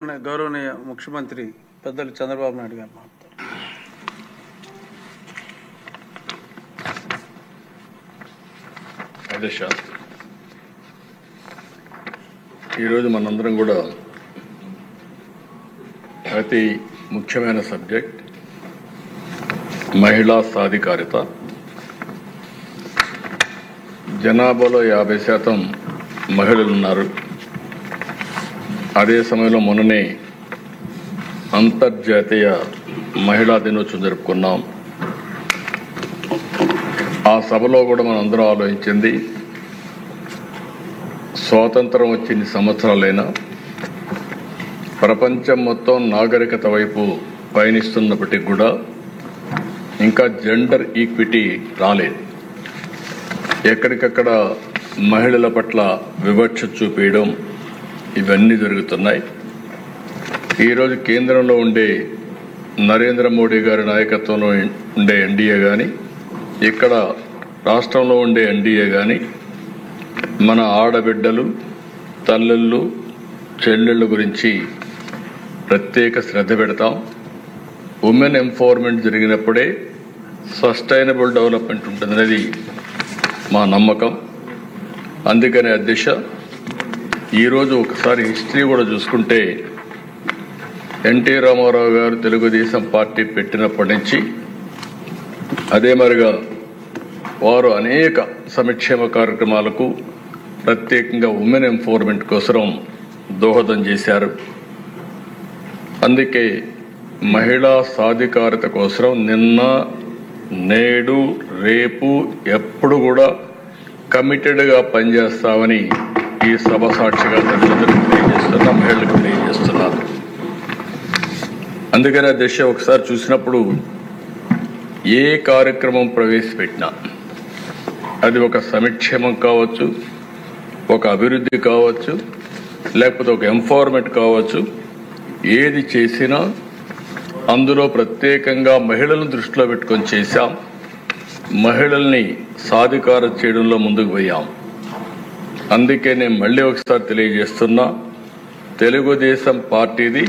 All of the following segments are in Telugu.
గౌరవనీయ ముఖ్యమంత్రి పెద్దలు చంద్రబాబు నాయుడు గారు మాట్లాడారు. ఈరోజు మనందరం కూడా అతి ముఖ్యమైన సబ్జెక్ట్ మహిళా సాధికారిత. జనాభాలో 50% మహిళలు ఉన్నారు. అదే సమయంలో మొన్ననే అంతర్జాతీయ మహిళా దినోత్సవం జరుపుకున్నాం. ఆ సభలో కూడా మనం అందరం ఆలోచించింది, స్వాతంత్రం వచ్చి ఇన్ని సంవత్సరాలైనా ప్రపంచం మొత్తం నాగరికత వైపు పయనిస్తున్నప్పటికీ కూడా ఇంకా జెండర్ ఈక్విటీ రాలేదు. ఎక్కడికక్కడ మహిళల పట్ల వివక్ష చూపేయడం ఇవన్నీ జరుగుతున్నాయి. ఈరోజు కేంద్రంలో ఉండే నరేంద్ర మోడీ గారి నాయకత్వంలో ఉండే ఎన్డీఏ కానీ, ఇక్కడ రాష్ట్రంలో ఉండే ఎన్డీఏ కానీ మన ఆడబిడ్డలు, తల్లుళ్ళు, చెల్లెళ్ళ గురించి ప్రత్యేక శ్రద్ధ పెడతాం. ఉమెన్ ఎంపవర్మెంట్ జరిగినప్పుడే సస్టైనబుల్ డెవలప్మెంట్ ఉంటుందనేది మా నమ్మకం. అందుకనే అధ్యక్ష, ఈరోజు ఒకసారి హిస్టరీ కూడా చూసుకుంటే ఎన్టీ రామారావు గారు తెలుగుదేశం పార్టీ పెట్టినప్పటి నుంచి అదే మరిగా వారు అనేక సంక్షేమ కార్యక్రమాలకు ప్రత్యేకంగా ఉమెన్ ఎంపవర్మెంట్ కోసం దోహదం చేశారు. అందుకే మహిళా సాధికారత కోసం నిన్న, నేడు, రేపు ఎప్పుడు కూడా కమిటెడ్గా పనిచేస్తామని ఈ సభ సాక్షిగా తల్లిదండ్రులకు తెలియజేస్తున్నా, మహిళలకు తెలియజేస్తున్నారు. అందుకని అధ్యక్ష, ఒకసారి చూసినప్పుడు ఏ కార్యక్రమం ప్రవేశపెట్టినా అది ఒక సంక్షేమం కావచ్చు, ఒక అభివృద్ధి కావచ్చు, లేకపోతే ఒక ఎంపవర్మెంట్ కావచ్చు, ఏది చేసినా అందులో ప్రత్యేకంగా మహిళలను దృష్టిలో పెట్టుకొని చేశాం. మహిళల్ని సాధికారం చేయడంలో ముందుకు పోయాం. అందుకే నేను మళ్ళీ ఒకసారి తెలియజేస్తున్నా, తెలుగుదేశం పార్టీది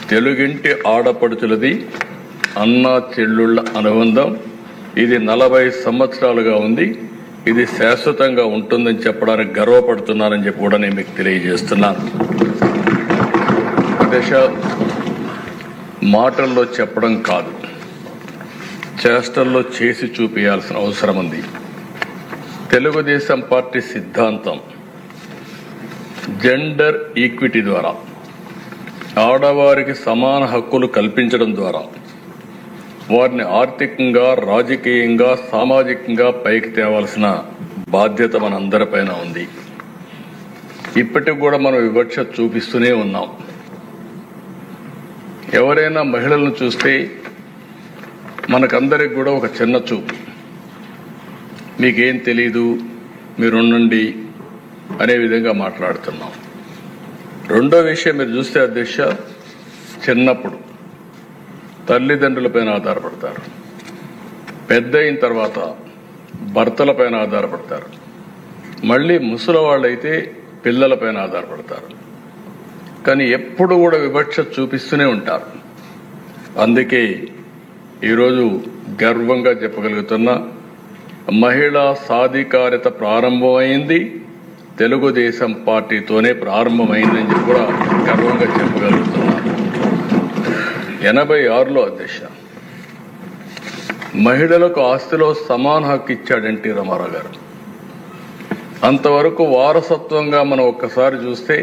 తెలుగింటి ఆడపడుచులది అన్నా చెల్లుళ్ళ అనుబంధం. ఇది 40 సంవత్సరాలుగా ఉంది. ఇది శాశ్వతంగా ఉంటుందని చెప్పడానికి గర్వపడుతున్నానని చెప్పి కూడా నేను మీకు తెలియజేస్తున్నాను. దశ మాటల్లో చెప్పడం కాదు, చేష్టల్లో చేసి చూపించాల్సిన అవసరం ఉంది. తెలుగుదేశం పార్టీ సిద్ధాంతం జెండర్ ఈక్విటీ ద్వారా, ఆడవారికి సమాన హక్కులు కల్పించడం ద్వారా వారిని ఆర్థికంగా, రాజకీయంగా, సామాజికంగా పైకి తేవాల్సిన బాధ్యత మనందరిపైన ఉంది. ఇప్పటికి కూడా మనం వివక్ష చూపిస్తూనే ఉన్నాం. ఎవరైనా మహిళలను చూస్తే మనకందరికి కూడా ఒక చిన్న చూపు, మీకేం తెలీదు, మీరుండండి అనే విధంగా మాట్లాడుతున్నాం. రెండో విషయం మీరు చూస్తే అధ్యక్ష, చిన్నప్పుడు తల్లిదండ్రులపైన ఆధారపడతారు, పెద్ద అయిన తర్వాత భర్తలపైన ఆధారపడతారు, మళ్ళీ ముసలి వాళ్ళైతే పిల్లలపైన ఆధారపడతారు. కానీ ఎప్పుడు కూడా వివక్ష చూపిస్తూనే ఉంటారు. అందుకే ఈరోజు గర్వంగా చెప్పగలుగుతున్నా, మహిళా సాధికారిత ప్రారంభమైంది తెలుగుదేశం పార్టీతోనే ప్రారంభమైందని చెప్పి కూడా గర్వంగా చెప్పగలుగుతున్నాను. 86లో అధ్యక్ష మహిళలకు ఆస్తిలో సమాన హక్కు ఇచ్చాడు ఎన్టీ రామారావు గారు. అంతవరకు వారసత్వంగా మనం ఒక్కసారి చూస్తే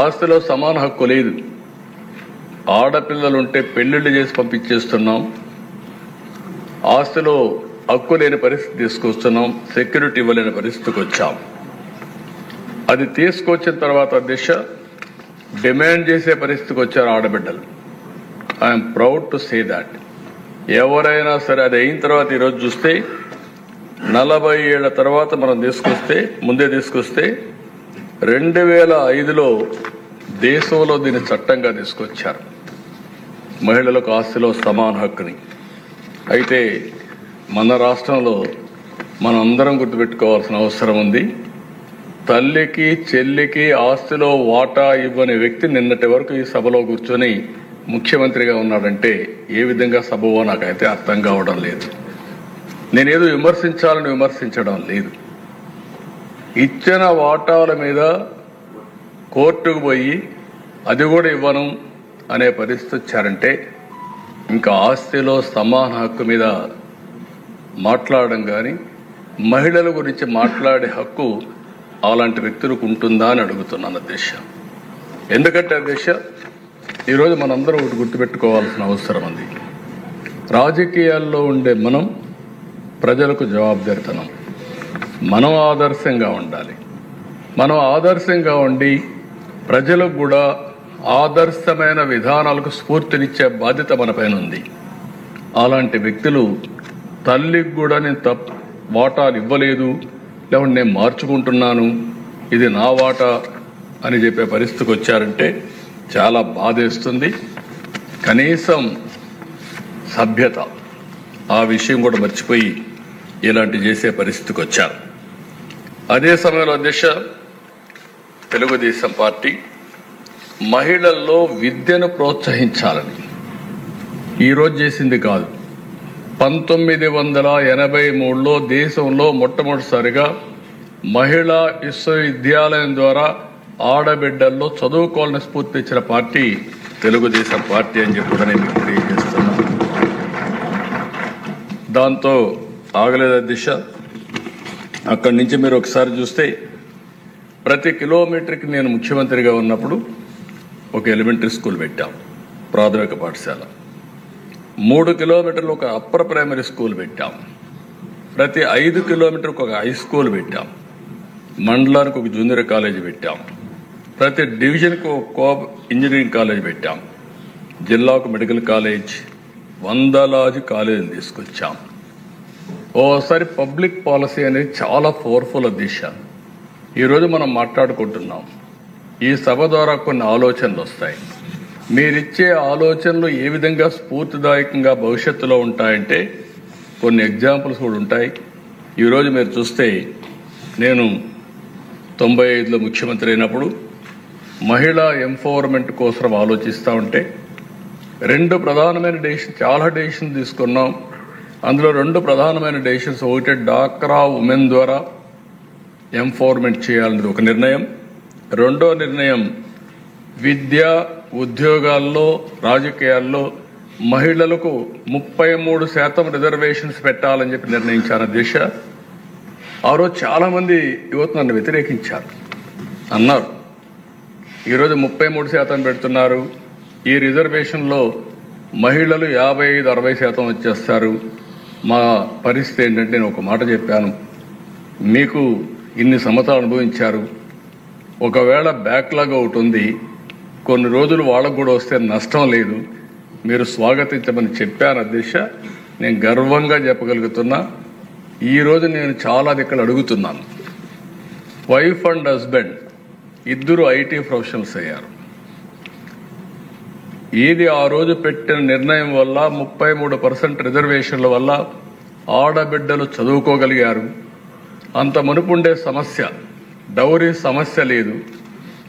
ఆస్తిలో సమాన హక్కు లేదు. ఆడపిల్లలుంటే పెళ్లిళ్ళు చేసి పంపించేస్తున్నాం, ఆస్తిలో హక్కు లేని పరిస్థితి తీసుకొస్తున్నాం, సెక్యూరిటీ ఇవ్వలేని పరిస్థితికి వచ్చాం. అది తీసుకొచ్చిన తర్వాత అధ్యక్ష డిమాండ్ చేసే పరిస్థితికి వచ్చారు ఆడబిడ్డలు. I'm proud to say that. ఎవరైనా సరే అది అయిన తర్వాత ఈరోజు చూస్తే 40 ఏళ్ల తర్వాత మనం ముందే తీసుకొస్తే 2005లో దేశంలో దీన్ని చట్టంగా తీసుకొచ్చారు, మహిళలకు ఆస్తిలో సమాన హక్కుని. అయితే మన రాష్ట్రంలో మనం అందరం గుర్తుపెట్టుకోవాల్సిన అవసరం ఉంది. తల్లికి చెల్లికి ఆస్తిలో వాటా ఇవ్వని వ్యక్తి నిన్నటి వరకు ఈ సభలో కూర్చొని ముఖ్యమంత్రిగా ఉన్నాడంటే ఏ విధంగా సభవో నాకైతే అర్థం కావడం లేదు. నేనేదో విమర్శించాలని విమర్శించడం లేదు. ఇచ్చిన వాటాల మీద కోర్టుకు పోయి అది కూడా ఇవ్వను అనే పరిస్థితి వచ్చారంటే ఇంకా ఆస్తిలో సమాన హక్కు మీద మాట్లాడడం కానీ మహిళల గురించి మాట్లాడే హక్కు అలాంటి వ్యక్తులకు ఉంటుందా అని అడుగుతున్నాను అధ్యక్ష. ఎందుకంటే అధ్యక్ష ఈరోజు మనందరం ఒకటి గుర్తుపెట్టుకోవాల్సిన అవసరం ఉంది. రాజకీయాల్లో ఉండే మనం ప్రజలకు జవాబుదారీతనం, మనం ఆదర్శంగా ఉండాలి. మనం ఆదర్శంగా ఉండి ప్రజలకు కూడా ఆదర్శమైన విధానాలకు స్ఫూర్తినిచ్చే బాధ్యత మన పైన ఉంది. అలాంటి వ్యక్తులు తల్లికి కూడా నేను వాటాలు ఇవ్వలేదు, లేకుంటే నేను మార్చుకుంటున్నాను, ఇది నా వాటా అని చెప్పే పరిస్థితికి వచ్చారంటే చాలా బాధేస్తుంది. కనీసం సభ్యత ఆ విషయం కూడా మర్చిపోయి ఇలాంటి చేసే పరిస్థితికి వచ్చారు. అదే సమయంలో అధ్యక్ష తెలుగుదేశం పార్టీ మహిళల్లో విద్యను ప్రోత్సహించాలని ఈరోజు చేసింది కాదు. 1983లో దేశంలో మొట్టమొదటిసారిగా మహిళా విశ్వవిద్యాలయం ద్వారా ఆడబిడ్డల్లో చదువుకోవాలని స్ఫూర్తి ఇచ్చిన పార్టీ తెలుగుదేశం పార్టీ అని చెప్పి కూడా నేను మీకు తెలియజేస్తున్నాను. దాంతో ఆగలేదు అధ్యక్ష. అక్కడి నుంచి మీరు ఒకసారి చూస్తే ప్రతి కిలోమీటర్కి నేను ముఖ్యమంత్రిగా ఉన్నప్పుడు ఒక ఎలిమెంటరీ స్కూల్ పెట్టాం, ప్రాథమిక పాఠశాల. 3 కిలోమీటర్లు ఒక అప్పర్ ప్రైమరీ స్కూల్ పెట్టాం. ప్రతి 5 కిలోమీటర్కి ఒక హై స్కూల్ పెట్టాం. మండలానికి ఒక జూనియర్ కాలేజీ పెట్టాం. ప్రతి డివిజన్కి ఒక ఇంజనీరింగ్ కాలేజ్ పెట్టాం. జిల్లాకు మెడికల్ కాలేజ్, వందలాది కాలేజీలు తీసుకొచ్చాం. ఓసారి పబ్లిక్ పాలసీ అనేది చాలా పవర్ఫుల్ దిశ. ఈరోజు మనం మాట్లాడుకుంటున్నాం. ఈ సభ ద్వారా కొన్ని ఆలోచనలు వస్తాయి. మీరిచ్చే ఆలోచనలు ఏ విధంగా స్ఫూర్తిదాయకంగా భవిష్యత్తులో ఉంటాయంటే కొన్ని ఎగ్జాంపుల్స్ కూడా ఉంటాయి. ఈరోజు మీరు చూస్తే నేను 95లో ముఖ్యమంత్రి అయినప్పుడు మహిళా ఎంపవర్మెంట్ కోసం ఆలోచిస్తూ ఉంటే 2 ప్రధానమైన డెసిషన్, చాలా డెసిషన్ తీసుకున్నాం. అందులో 2 ప్రధానమైన డెసిషన్స్, ఒకటి డాక్రా ఉమెన్ ద్వారా ఎంపవర్మెంట్ చేయాలనేది ఒక నిర్ణయం. రెండో నిర్ణయం విద్య, ఉద్యోగాల్లో, రాజకీయాల్లో మహిళలకు 33% రిజర్వేషన్స్ పెట్టాలని చెప్పి నిర్ణయించాను దిశ. ఆ రోజు చాలా మంది యువత నన్ను వ్యతిరేకించారు, అన్నారు ఈరోజు 33% పెడుతున్నారు, ఈ రిజర్వేషన్లో మహిళలు 55-60% వచ్చేస్తారు, మా పరిస్థితి ఏంటంటే నేను ఒక మాట చెప్పాను, మీకు ఇన్ని సంవత్సరాలు అనుభవించారు, ఒకవేళ బ్యాక్లాగ్ ఒకటి ఉంది, కొన్ని రోజులు వాళ్ళకు కూడా వస్తే నష్టం లేదు, మీరు స్వాగతించమని చెప్పాను అధ్యక్ష. నేను గర్వంగా చెప్పగలుగుతున్నా. ఈరోజు నేను చాలా దిక్కులు అడుగుతున్నాను. వైఫ్ అండ్ హస్బెండ్ ఇద్దరు ఐటీ ప్రొఫెషనల్స్ అయ్యారు. ఇది ఆ రోజు పెట్టిన నిర్ణయం వల్ల 33% రిజర్వేషన్ల వల్ల ఆడబిడ్డలు చదువుకోగలిగారు. అంత మునుపుండే సమస్య డౌరీ సమస్య లేదు.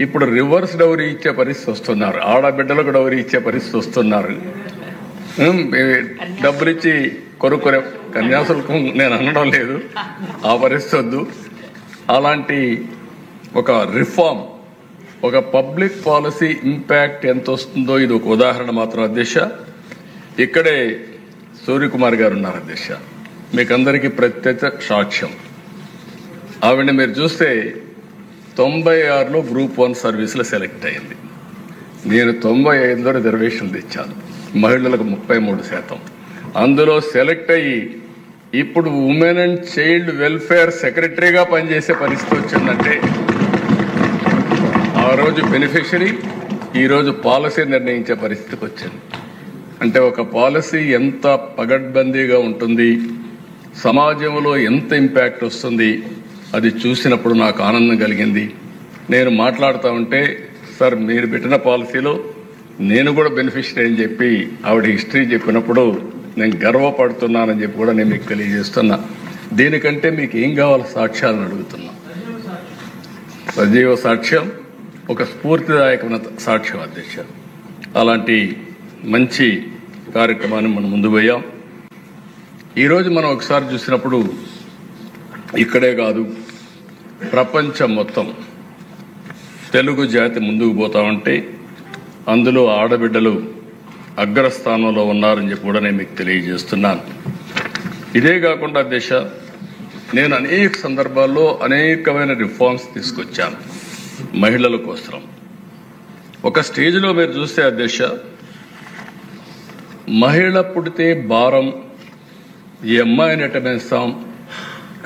ఇప్పుడు రివర్స్ డౌరీ ఇచ్చే పరిస్థితి వస్తున్నారు, ఆడబిడ్డలకు డౌరీ ఇచ్చే పరిస్థితి వస్తున్నారు. డబ్బులిచ్చి కొనుక్కునే కన్యాశుల్కం నేను అనడం లేదు, ఆ పరిస్థితి వద్దు. అలాంటి ఒక రిఫార్మ్, ఒక పబ్లిక్ పాలసీ ఇంపాక్ట్ ఎంత వస్తుందో ఇది ఒక ఉదాహరణ మాత్రం అధ్యక్ష. ఇక్కడే సూర్యకుమార్ గారు ఉన్నారు అధ్యక్ష, మీకందరికీ ప్రత్యక్ష సాక్ష్యం. ఆవిడ మీరు చూస్తే 96లో గ్రూప్ 1 సర్వీసులో సెలెక్ట్ అయింది. నేను 95లో రిజర్వేషన్లు తెచ్చాను, మహిళలకు 33%. అందులో సెలెక్ట్ అయ్యి ఇప్పుడు ఉమెన్ అండ్ చైల్డ్ వెల్ఫేర్ సెక్రటరీగా పనిచేసే పరిస్థితి వచ్చిందంటే ఆ రోజు బెనిఫిషరీ, ఈరోజు పాలసీ నిర్ణయించే పరిస్థితికి వచ్చింది. అంటే ఒక పాలసీ ఎంత పగడ్బందీగా ఉంటుంది, సమాజంలో ఎంత ఇంపాక్ట్ వస్తుంది, అది చూసినప్పుడు నాకు ఆనందం కలిగింది. నేను మాట్లాడుతూ ఉంటే సార్ మీరు పెట్టిన పాలసీలో నేను కూడా బెనిఫిషరీ అని చెప్పి ఆవిడ హిస్టరీ చెప్పినప్పుడు నేను గర్వపడుతున్నానని చెప్పి కూడా నేను మీకు తెలియజేస్తున్నా. దీనికంటే మీకు ఏం కావాలి సాక్ష్యాలను అడుగుతున్నా. సజీవ సాక్ష్యం, ఒక స్ఫూర్తిదాయకమైన సాక్ష్యం అధ్యక్ష. అలాంటి మంచి కార్యక్రమాన్ని మనం ముందు పోయాం. ఈరోజు మనం ఒకసారి చూసినప్పుడు ఇక్కడే కాదు, ప్రపంచం మొత్తం తెలుగు జాతి ముందుకు పోతా ఉంటే అందులో ఆడబిడ్డలు అగ్రస్థానంలో ఉన్నారని చెప్పి కూడా నేను మీకు తెలియజేస్తున్నాను. ఇదే కాకుండా అధ్యక్ష, నేను అనేక సందర్భాల్లో అనేకమైన రిఫార్మ్స్ తీసుకొచ్చాను మహిళల కోసం. ఒక స్టేజ్లో మీరు చూస్తే అధ్యక్ష, మహిళ పుడితే భారం, ఈ అమ్మాయిని ఎట్టమేస్తాం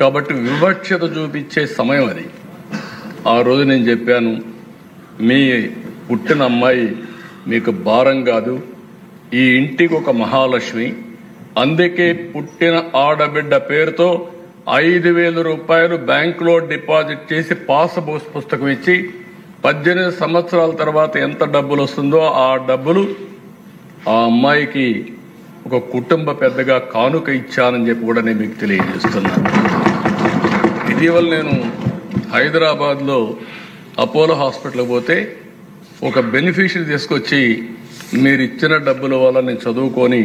కాబట్టి వివక్షత చూపించే సమయం అది. ఆ రోజు నేను చెప్పాను, మీ పుట్టిన అమ్మాయి మీకు భారం కాదు, ఈ ఇంటికి ఒక మహాలక్ష్మి. అందుకే పుట్టిన ఆడబిడ్డ పేరుతో 5,000 రూపాయలు బ్యాంకులో డిపాజిట్ చేసి పాస్ పుస్తకం ఇచ్చి 18 సంవత్సరాల తర్వాత ఎంత డబ్బులు వస్తుందో ఆ డబ్బులు ఆ అమ్మాయికి ఒక కుటుంబ పెద్దగా కానుక ఇచ్చానని చెప్పి కూడా నేను మీకు తెలియజేస్తున్నాను. ఇటీవల నేను హైదరాబాద్లో అపోలో హాస్పిటల్కి పోతే ఒక బెనిఫిషియరీ తీసుకొచ్చి, మీరు ఇచ్చిన డబ్బుల వల్ల నేను చదువుకొని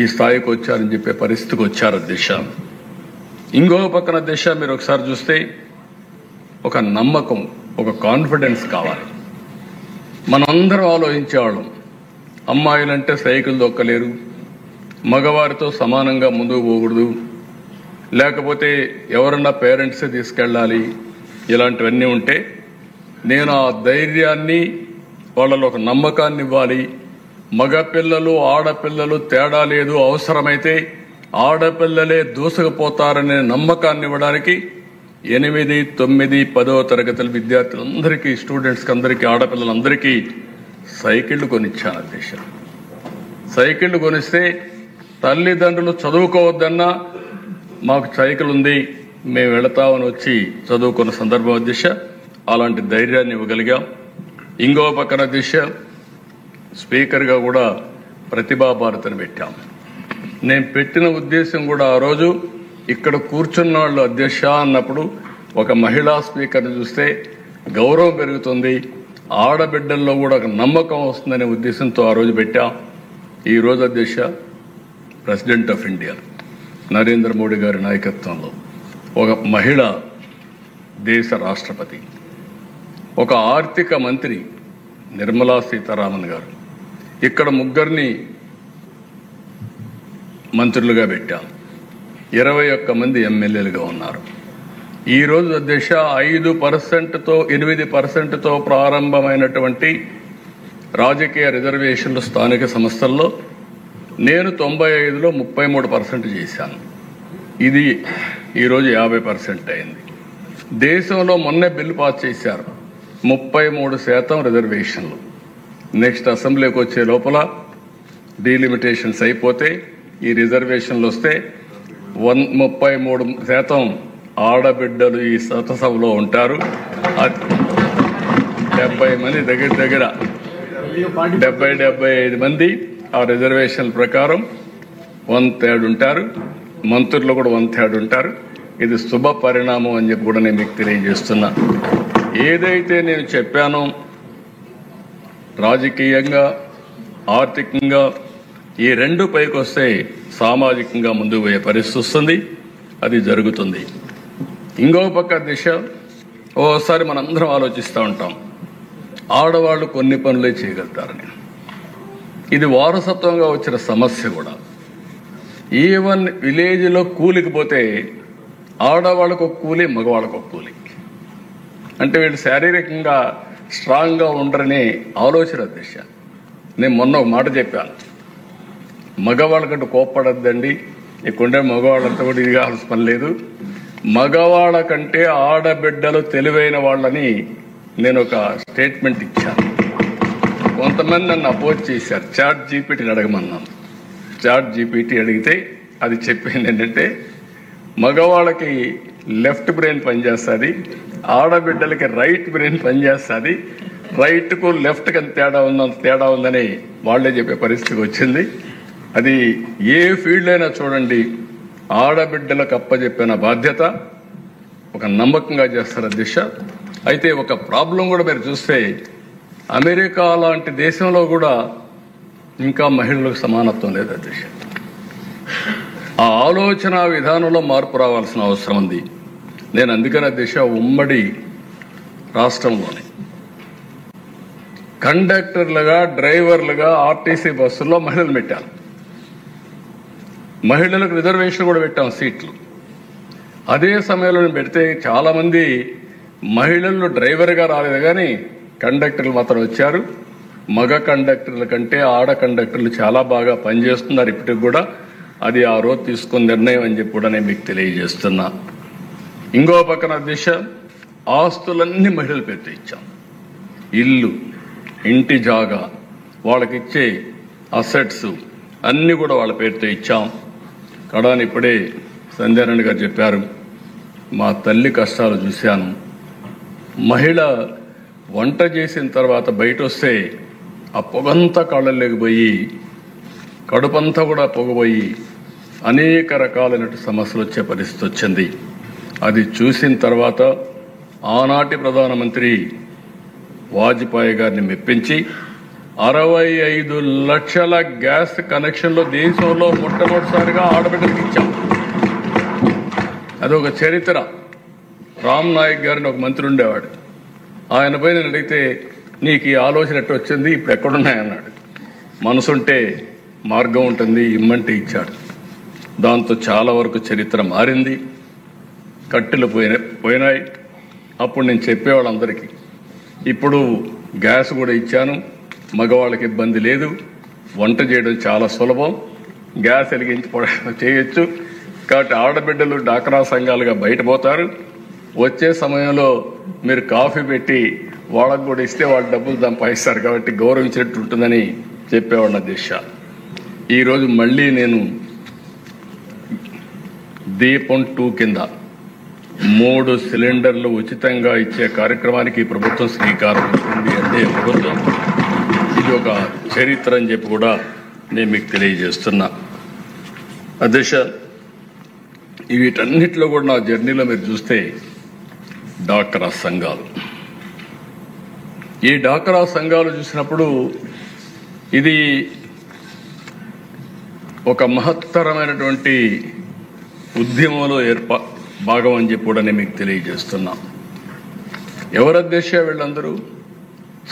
ఈ స్థాయికి వచ్చారని చెప్పే పరిస్థితికి వచ్చారు అధ్యక్ష. ఇంకో పక్కన అధ్యక్ష, మీరు ఒకసారి చూస్తే ఒక నమ్మకం, ఒక కాన్ఫిడెన్స్ కావాలి. మనందరం ఆలోచించేవాళ్ళం, అమ్మాయిలంటే సైకిల్ దొక్కలేరు, మగవారితో సమానంగా ముందుకు పోకూడదు, లేకపోతే ఎవరన్నా పేరెంట్సే తీసుకెళ్ళాలి, ఇలాంటివన్నీ ఉంటే నేను ఆ ధైర్యాన్ని, వాళ్ళలో ఒక నమ్మకాన్ని ఇవ్వాలి. మగపిల్లలు ఆడపిల్లలు తేడా లేదు, అవసరమైతే ఆడపిల్లలే దూసుకుపోతారనే నమ్మకాన్ని ఇవ్వడానికి 8, 9, 10వ తరగతుల విద్యార్థులందరికీ, స్టూడెంట్స్కి అందరికీ, ఆడపిల్లలందరికీ సైకిళ్లు కొనిచ్చాను అధ్యక్ష. సైకిళ్లు కొనిస్తే తల్లిదండ్రులు చదువుకోవద్దన్నా మాకు సైకిల్ ఉంది, మేము వెళతామని వచ్చి చదువుకున్న సందర్భం అధ్యక్ష. అలాంటి ధైర్యాన్ని ఇవ్వగలిగాం. ఇంకో పక్కన అధ్యక్ష, స్పీకర్గా కూడా ప్రతిభా భారతిని పెట్టాం. నేను పెట్టిన ఉద్దేశం కూడా ఆ రోజు ఇక్కడ కూర్చున్న వాళ్ళు అధ్యక్ష అన్నప్పుడు ఒక మహిళా స్పీకర్ని చూస్తే గౌరవం పెరుగుతుంది, ఆడబిడ్డల్లో కూడా ఒక నమ్మకం వస్తుందనే ఉద్దేశంతో ఆ రోజు పెట్టాం. ఈరోజు అధ్యక్ష, president of India Narendra Modi గారి నాయకత్వంలో ఒక మహిళ దేశ రాష్ట్రపతి, ఒక ఆర్థిక మంత్రి నిర్మలా సీతారామన్ గారు, ఇక్కడ 3 మంత్రులుగా పెట్టాం, 21 మంది ఎమ్మెల్యేలుగా ఉన్నారు. ఈరోజు అధ్యక్ష 5%తో 8%తో ప్రారంభమైనటువంటి రాజకీయ రిజర్వేషన్లు స్థానిక సంస్థల్లో నేను 95లో 33% చేశాను. ఇది ఈరోజు 50% అయింది. దేశంలో మొన్నే బిల్లు పాస్ చేశారు, 33% రిజర్వేషన్లు. నెక్స్ట్ అసెంబ్లీకి వచ్చే లోపల డీలిమిటేషన్స్ అయిపోతే ఈ రిజర్వేషన్లు వస్తే 33% ఆడబిడ్డలు ఈ సభలో ఉంటారు. 70 మంది దగ్గర 75 మంది ఆ రిజర్వేషన్ల ప్రకారం 1/3 ఉంటారు. మంత్రులు కూడా 1/3 ఉంటారు. ఇది శుభ పరిణామం అని చెప్పి కూడా నేను మీకు తెలియజేస్తున్నా. ఏదైతే నేను చెప్పానో రాజకీయంగా, ఆర్థికంగా ఈ 2 పైకి వస్తే సామాజికంగా ముందుకు పోయే పరిస్థితి వస్తుంది, అది జరుగుతుంది. ఇంకో పక్క దిశ, ఓసారి మనందరం ఆలోచిస్తూ ఉంటాం, ఆడవాళ్ళు కొన్ని పనులే చేయగలుగుతారని. ఇది వారసత్వంగా వచ్చిన సమస్య కూడా. ఈవెన్ విలేజ్లో కూలికి పోతే ఆడవాళ్ళకు ఒక కూలి, మగవాళ్ళకు ఒక కూలి. అంటే వీళ్ళు శారీరకంగా స్ట్రాంగ్గా ఉండరనే ఆలోచన దిశ. నేను మొన్న ఒక మాట చెప్పాను, మగవాళ్ళకంటూ కోప్పడద్దండి, ఇక్కడుండే మగవాళ్ళంతా కూడా ఇది కావాల్సిన పని లేదు, మగవాళ్ళ కంటే ఆడబిడ్డలు తెలివైన వాళ్ళని నేను ఒక స్టేట్మెంట్ ఇచ్చాను. కొంతమంది నన్ను అపోజ్ చేశారు, చాట్ జీపీటీని అడగమన్నాను. చాట్ జీపీటీ అడిగితే అది చెప్పింది ఏంటంటే, మగవాళ్ళకి లెఫ్ట్ బ్రెయిన్ పనిచేస్తుంది, ఆడబిడ్డలకి రైట్ బ్రెయిన్ పనిచేస్తుంది, రైట్కు లెఫ్ట్కి తేడా ఉందని వాళ్లే చెప్పే పరిస్థితికి వచ్చింది. అది ఏ ఫీల్డ్ అయినా చూడండి, ఆడబిడ్డలకు అప్పచెప్పిన బాధ్యత ఒక నమ్మకంగా చేస్తారు అధ్యక్ష. అయితే ఒక ప్రాబ్లం కూడా మీరు చూస్తే అమెరికా లాంటి దేశంలో కూడా ఇంకా మహిళలకు సమానత్వం లేదు అధ్యక్ష. ఆ ఆలోచన విధానంలో మార్పు రావాల్సిన అవసరం ఉంది. నేను అందుకని అధ్యక్ష ఉమ్మడి రాష్ట్రంలోని కండక్టర్లుగా డ్రైవర్లుగా ఆర్టీసీ బస్సుల్లో మహిళలు పెట్టాను. మహిళలకు రిజర్వేషన్ కూడా పెట్టాం సీట్లు. అదే సమయంలో పెడితే చాలామంది మహిళలు డ్రైవర్గా రాలేదు కానీ కండక్టర్లు మాత్రం వచ్చారు. మగ కండక్టర్ల కంటే ఆడ కండక్టర్లు చాలా బాగా పనిచేస్తున్నారు ఇప్పటికి కూడా. అది ఆ రోజు తీసుకున్న నిర్ణయం అని చెప్పి కూడా నేను మీకు తెలియజేస్తున్నా. ఇంకో పక్కన దిశ ఆస్తులన్నీ మహిళల పేరుతో ఇచ్చాం. ఇల్లు, ఇంటి జాగా, వాళ్ళకిచ్చే అసెట్స్ అన్నీ కూడా వాళ్ళ పేరుతో ఇచ్చాం. కడాని ఇప్పుడే సంధ్యారాణి గారు చెప్పారు, మా తల్లి కష్టాలు చూశాను. మహిళ వంట చేసిన తర్వాత బయట వస్తే ఆ పొగంతా కాళ్ళలోకి పోయి కడుపంతా కూడా పొగపోయి అనేక రకాలైన సమస్యలు వచ్చే పరిస్థితి వచ్చింది. అది చూసిన తర్వాత ఆనాటి ప్రధానమంత్రి వాజ్పేయి గారిని మెప్పించి 65 లక్షల గ్యాస్ కనెక్షన్లు దేశంలో మొట్టమొదటిసారిగా ఆడబిడ్డలకు ఇచ్చాం. అదొక చరిత్ర. రామ్ నాయక్ గారిని ఒక మంత్రి ఉండేవాడు. ఆయనపై నేను అడిగితే నీకు ఈ ఆలోచన ఎట్టు వచ్చింది, ఇప్పుడు ఎక్కడున్నాయన్నాడు. మనసుంటే మార్గం ఉంటుంది, ఇమ్మంటే ఇచ్చాడు. దాంతో చాలా వరకు చరిత్ర మారింది. కట్టెలు పోయినాయి. అప్పుడు నేను చెప్పేవాళ్ళందరికీ ఇప్పుడు గ్యాస్ కూడా ఇచ్చాను, మగవాళ్ళకి ఇబ్బంది లేదు, వంట చేయడం చాలా సులభం, గ్యాస్ వెలిగించి చేయొచ్చు. కాబట్టి ఆడబిడ్డలు డాక్రా సంఘాలుగా బయటపోతారు. వచ్చే సమయంలో మీరు కాఫీ పెట్టి వాళ్ళకు కూడా ఇస్తే వాళ్ళు డబ్బులు సంపాదిస్తారు కాబట్టి గౌరవించినట్టు ఉంటుందని చెప్పేవాళ్ళ దిశ. ఈరోజు మళ్ళీ నేను దీపం 2 కింద 3 సిలిండర్లు ఉచితంగా ఇచ్చే కార్యక్రమానికి ప్రభుత్వం శ్రీకారం చుట్టింది. అంటే ప్రభుత్వం ఇది ఒక చరిత్ర అని చెప్పి కూడా నేను మీకు తెలియజేస్తున్నా. అధ్యక్ష, వీటన్నిటిలో కూడా నా జర్నీలో మీరు చూస్తే డాక్రా సంఘాలు, ఈ డాక్రా సంఘాలు చూసినప్పుడు ఇది ఒక మహత్తరమైనటువంటి ఉద్యమంలో భాగం అని చెప్పి కూడా నేను మీకు తెలియజేస్తున్నా. ఎవరు అధ్యక్ష? వీళ్ళందరూ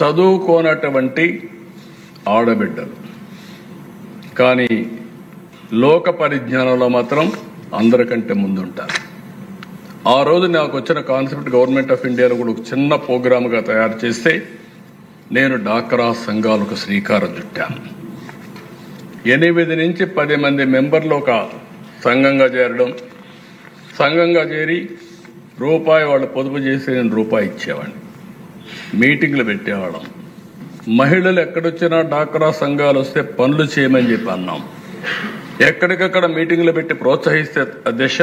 చదువుకోనటువంటి ఆడబిడ్డలు, కానీ లోక పరిజ్ఞానంలో మాత్రం అందరికంటే ముందుంటారు. ఆ రోజు నాకు వచ్చిన కాన్సెప్ట్ గవర్నమెంట్ ఆఫ్ ఇండియాలో కూడా ఒక చిన్న ప్రోగ్రామ్గా తయారు చేస్తే నేను డాక్రా సంఘాలకు శ్రీకారం చుట్టాను. 8 నుంచి 10 మంది మెంబర్లు ఒక సంఘంగా చేరడం, సంఘంగా చేరి రూపాయి వాళ్ళు పొదుపు చేసి నేను రూపాయి ఇచ్చేవాడిని. మీటింగ్లు పెట్టేవాళ్ళం. మహిళలు ఎక్కడొచ్చినా డాక్రా సంఘాలు వస్తే పనులు చేయమని చెప్పి అన్నాం. ఎక్కడికక్కడ మీటింగ్లు పెట్టి ప్రోత్సహిస్తే అధ్యక్ష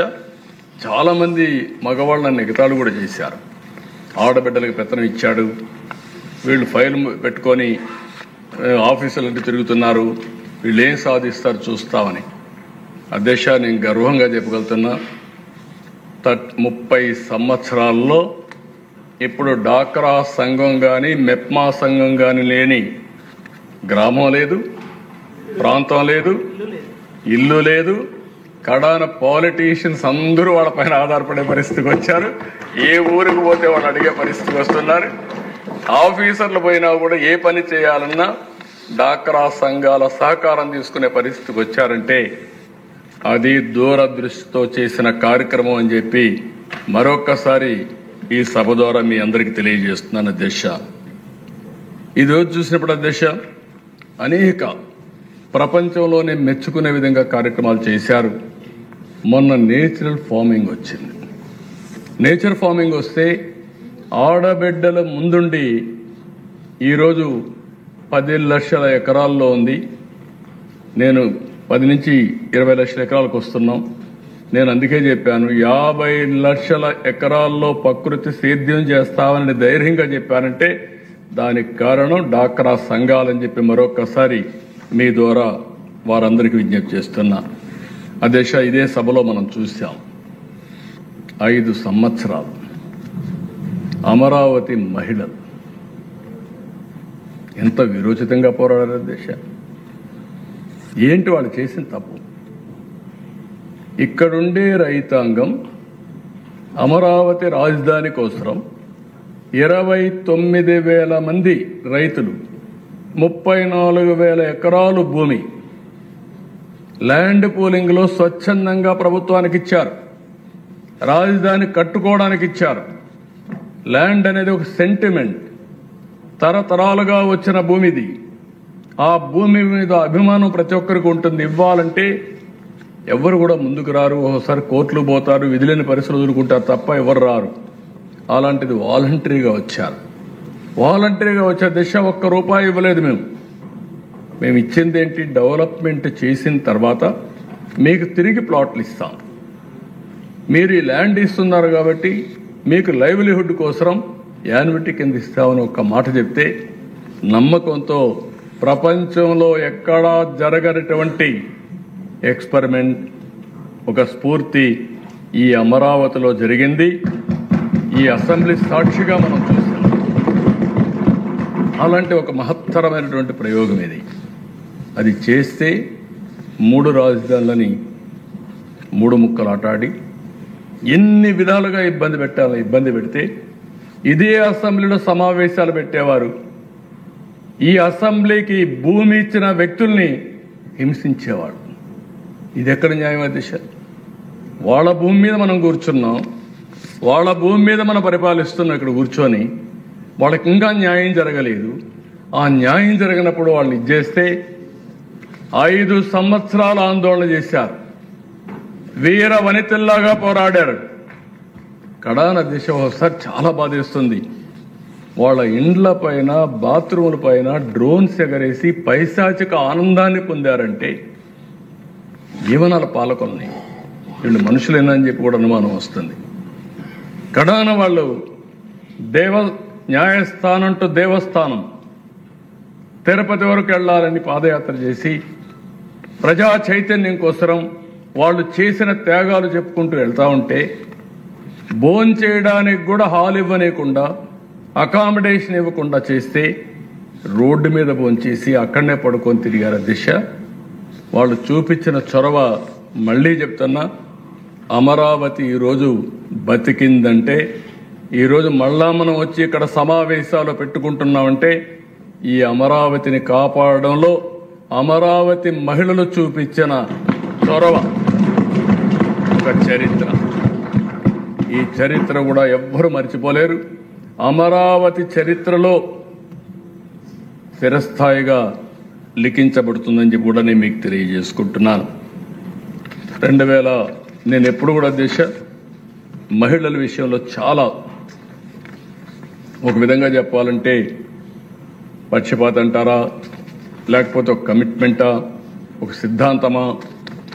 చాలామంది మగవాళ్ళని ఎగతాళి కూడా చేశారు. ఆడబిడ్డలకు పెత్తనం ఇచ్చాడు, వీళ్ళు ఫైల్ పెట్టుకొని ఆఫీసులన్నీ తిరుగుతున్నారు, వీళ్ళు ఏం సాధిస్తారు చూస్తామని. అధ్యక్ష, నేను గర్వంగా చెప్పగలుగుతున్నా, 30 సంవత్సరాల్లో ఇప్పుడు డాక్రా సంఘం కానీ మెప్మా సంఘం కానీ లేని గ్రామం లేదు, ప్రాంతం లేదు, ఇల్లు లేదు. కడాన పాలిటీషియన్స్ అందరూ వాళ్ళపైన ఆధారపడే పరిస్థితికి వచ్చారు. ఏ ఊరికి పోతే వాళ్ళు అడిగే పరిస్థితికి వస్తున్నారు. ఆఫీసర్లు పోయినా కూడా ఏ పని చేయాలన్నా డాక్రా సంఘాల సహకారం తీసుకునే పరిస్థితికి వచ్చారంటే అది దూరదృష్టితో చేసిన కార్యక్రమం అని చెప్పి మరొక్కసారి ఈ సభ ద్వారా మీ అందరికీ తెలియజేస్తున్నాను అధ్యక్ష. ఈ రోజు చూసినప్పుడు అధ్యక్ష అనేక ప్రపంచంలోనే మెచ్చుకునే విధంగా కార్యక్రమాలు చేశారు. మొన్న నేచురల్ ఫార్మింగ్ వచ్చింది. నేచర్ ఫార్మింగ్ వస్తే ఆడబిడ్డల ముందుండి ఈరోజు 10 లక్షల ఎకరాల్లో ఉంది. నేను 10 నుంచి 20 లక్షల ఎకరాలకు వస్తున్నాం. నేను అందుకే చెప్పాను 50 లక్షల ఎకరాల్లో ప్రకృతి సేద్యం చేస్తామని ధైర్యంగా చెప్పానంటే దానికి కారణం డాక్రా సంఘాలని చెప్పి మరొకసారి మీ ద్వారా వారందరికీ విజ్ఞప్తి చేస్తున్నా. అధ్యక్ష, ఇదే సభలో మనం చూసాం 5 సంవత్సరాలు అమరావతి మహిళలు ఎంత విరోచితంగా పోరాడారు దేశ. ఏంటి వాళ్ళు చేసిన తప్పు? ఇక్కడుండే రైతాంగం అమరావతి రాజధాని కోసం 29,000 మంది రైతులు 34,000 ఎకరాలు భూమి ల్యాండ్ పూలింగ్లో స్వచ్ఛందంగా ప్రభుత్వానికి ఇచ్చారు. రాజధాని కట్టుకోవడానికి ఇచ్చారు. ల్యాండ్ అనేది ఒక సెంటిమెంట్, తరతరాలుగా వచ్చిన భూమిది. ఆ భూమి మీద అభిమానం ప్రతి ఒక్కరికి ఉంటుంది. ఇవ్వాలంటే ఎవరు కూడా ముందుకు రారు. ఒకసారి కోర్టులు పోతారు, విధులేని పరిస్థితులు వదులుకుంటారు తప్ప ఎవరు రారు. అలాంటిది వాలంటరీగా వచ్చారు. వాలంటరీగా వచ్చే దిశ ఒక్క రూపాయి ఇవ్వలేదు. మేము ఇచ్చింది ఏంటి? డెవలప్మెంట్ చేసిన తర్వాత మీకు తిరిగి ప్లాట్లు ఇస్తాం. మీరు ఈ ల్యాండ్ ఇస్తున్నారు కాబట్టి మీకు లైవ్లీహుడ్ కోసం యాన్యుటీ కింద ఇస్తామని ఒక్క మాట చెప్తే నమ్మకంతో ప్రపంచంలో ఎక్కడా జరగనటువంటి ఎక్స్పెరిమెంట్, ఒక స్ఫూర్తి ఈ అమరావతిలో జరిగింది. ఈ అసెంబ్లీ సాక్షిగా మనం చూసాం. అలాంటి ఒక మహత్తరమైనటువంటి ప్రయోగం ఇది. అది చేస్తే 3 రాజధానులని 3 ముక్కలాటాడి ఎన్ని విధాలుగా ఇబ్బంది పెట్టాలో ఇబ్బంది పెడితే ఇదే అసెంబ్లీలో సమావేశాలు పెట్టేవారు. ఈ అసెంబ్లీకి భూమి ఇచ్చిన వ్యక్తుల్ని హింసించేవాడు. ఇది ఎక్కడ న్యాయం దిశ? వాళ్ళ భూమి మీద మనం కూర్చున్నాం, వాళ్ళ భూమి మీద మనం పరిపాలిస్తున్నాం. ఇక్కడ కూర్చొని వాళ్ళకి ఇంకా న్యాయం జరగలేదు. ఆ న్యాయం జరిగినప్పుడు వాళ్ళని ఇచ్చేస్తే 5 సంవత్సరాలు ఆందోళన చేశారు. వీర వనితల్లాగా పోరాడారు. కడాన దిశ ఒకసారి చాలా బాధేస్తుంది. వాళ్ళ ఇండ్ల పైన, బాత్రూముల పైన డ్రోన్స్ ఎగరేసి పైశాచిక ఆనందాన్ని పొందారంటే జీవనాల పాలకుల్ని వీళ్ళు మనుషులేనా అని చెప్పి కూడా అనుమానం వస్తుంది. కడాన వాళ్ళు న్యాయస్థానం టు దేవస్థానం తిరుపతి వరకు వెళ్లాలని పాదయాత్ర చేసి ప్రజా చైతన్యం కోసం వాళ్ళు చేసిన త్యాగాలు చెప్పుకుంటూ వెళ్తా ఉంటే భోంచేయడానికి కూడా హాల్ ఇవ్వలేకుండా, అకామిడేషన్ ఇవ్వకుండా చేస్తే రోడ్డు మీద భోంచేసి అక్కడనే పడుకొని తిరిగారు దిశ. వాళ్ళు చూపించిన చొరవ మళ్ళీ చెప్తున్నా, అమరావతి ఈరోజు బతికిందంటే, ఈరోజు మళ్ళా మనం వచ్చి ఇక్కడ సమావేశాలు పెట్టుకుంటున్నామంటే ఈ అమరావతిని కాపాడడంలో అమరావతి మహిళలు చూపించిన చొరవ ఒక చరిత్ర. ఈ చరిత్ర కూడా ఎవ్వరూ మర్చిపోలేరు. అమరావతి చరిత్రలో స్థిరస్థాయిగా లిఖించబడుతుందని చెప్పి కూడా నేను మీకు తెలియజేసుకుంటున్నాను. 2000 నేను ఎప్పుడు కూడా దేశ మహిళల విషయంలో చాలా, ఒక విధంగా చెప్పాలంటే పక్షపాతం అంటారా, లేకపోతే ఒక కమిట్మెంటా, ఒక సిద్ధాంతమా,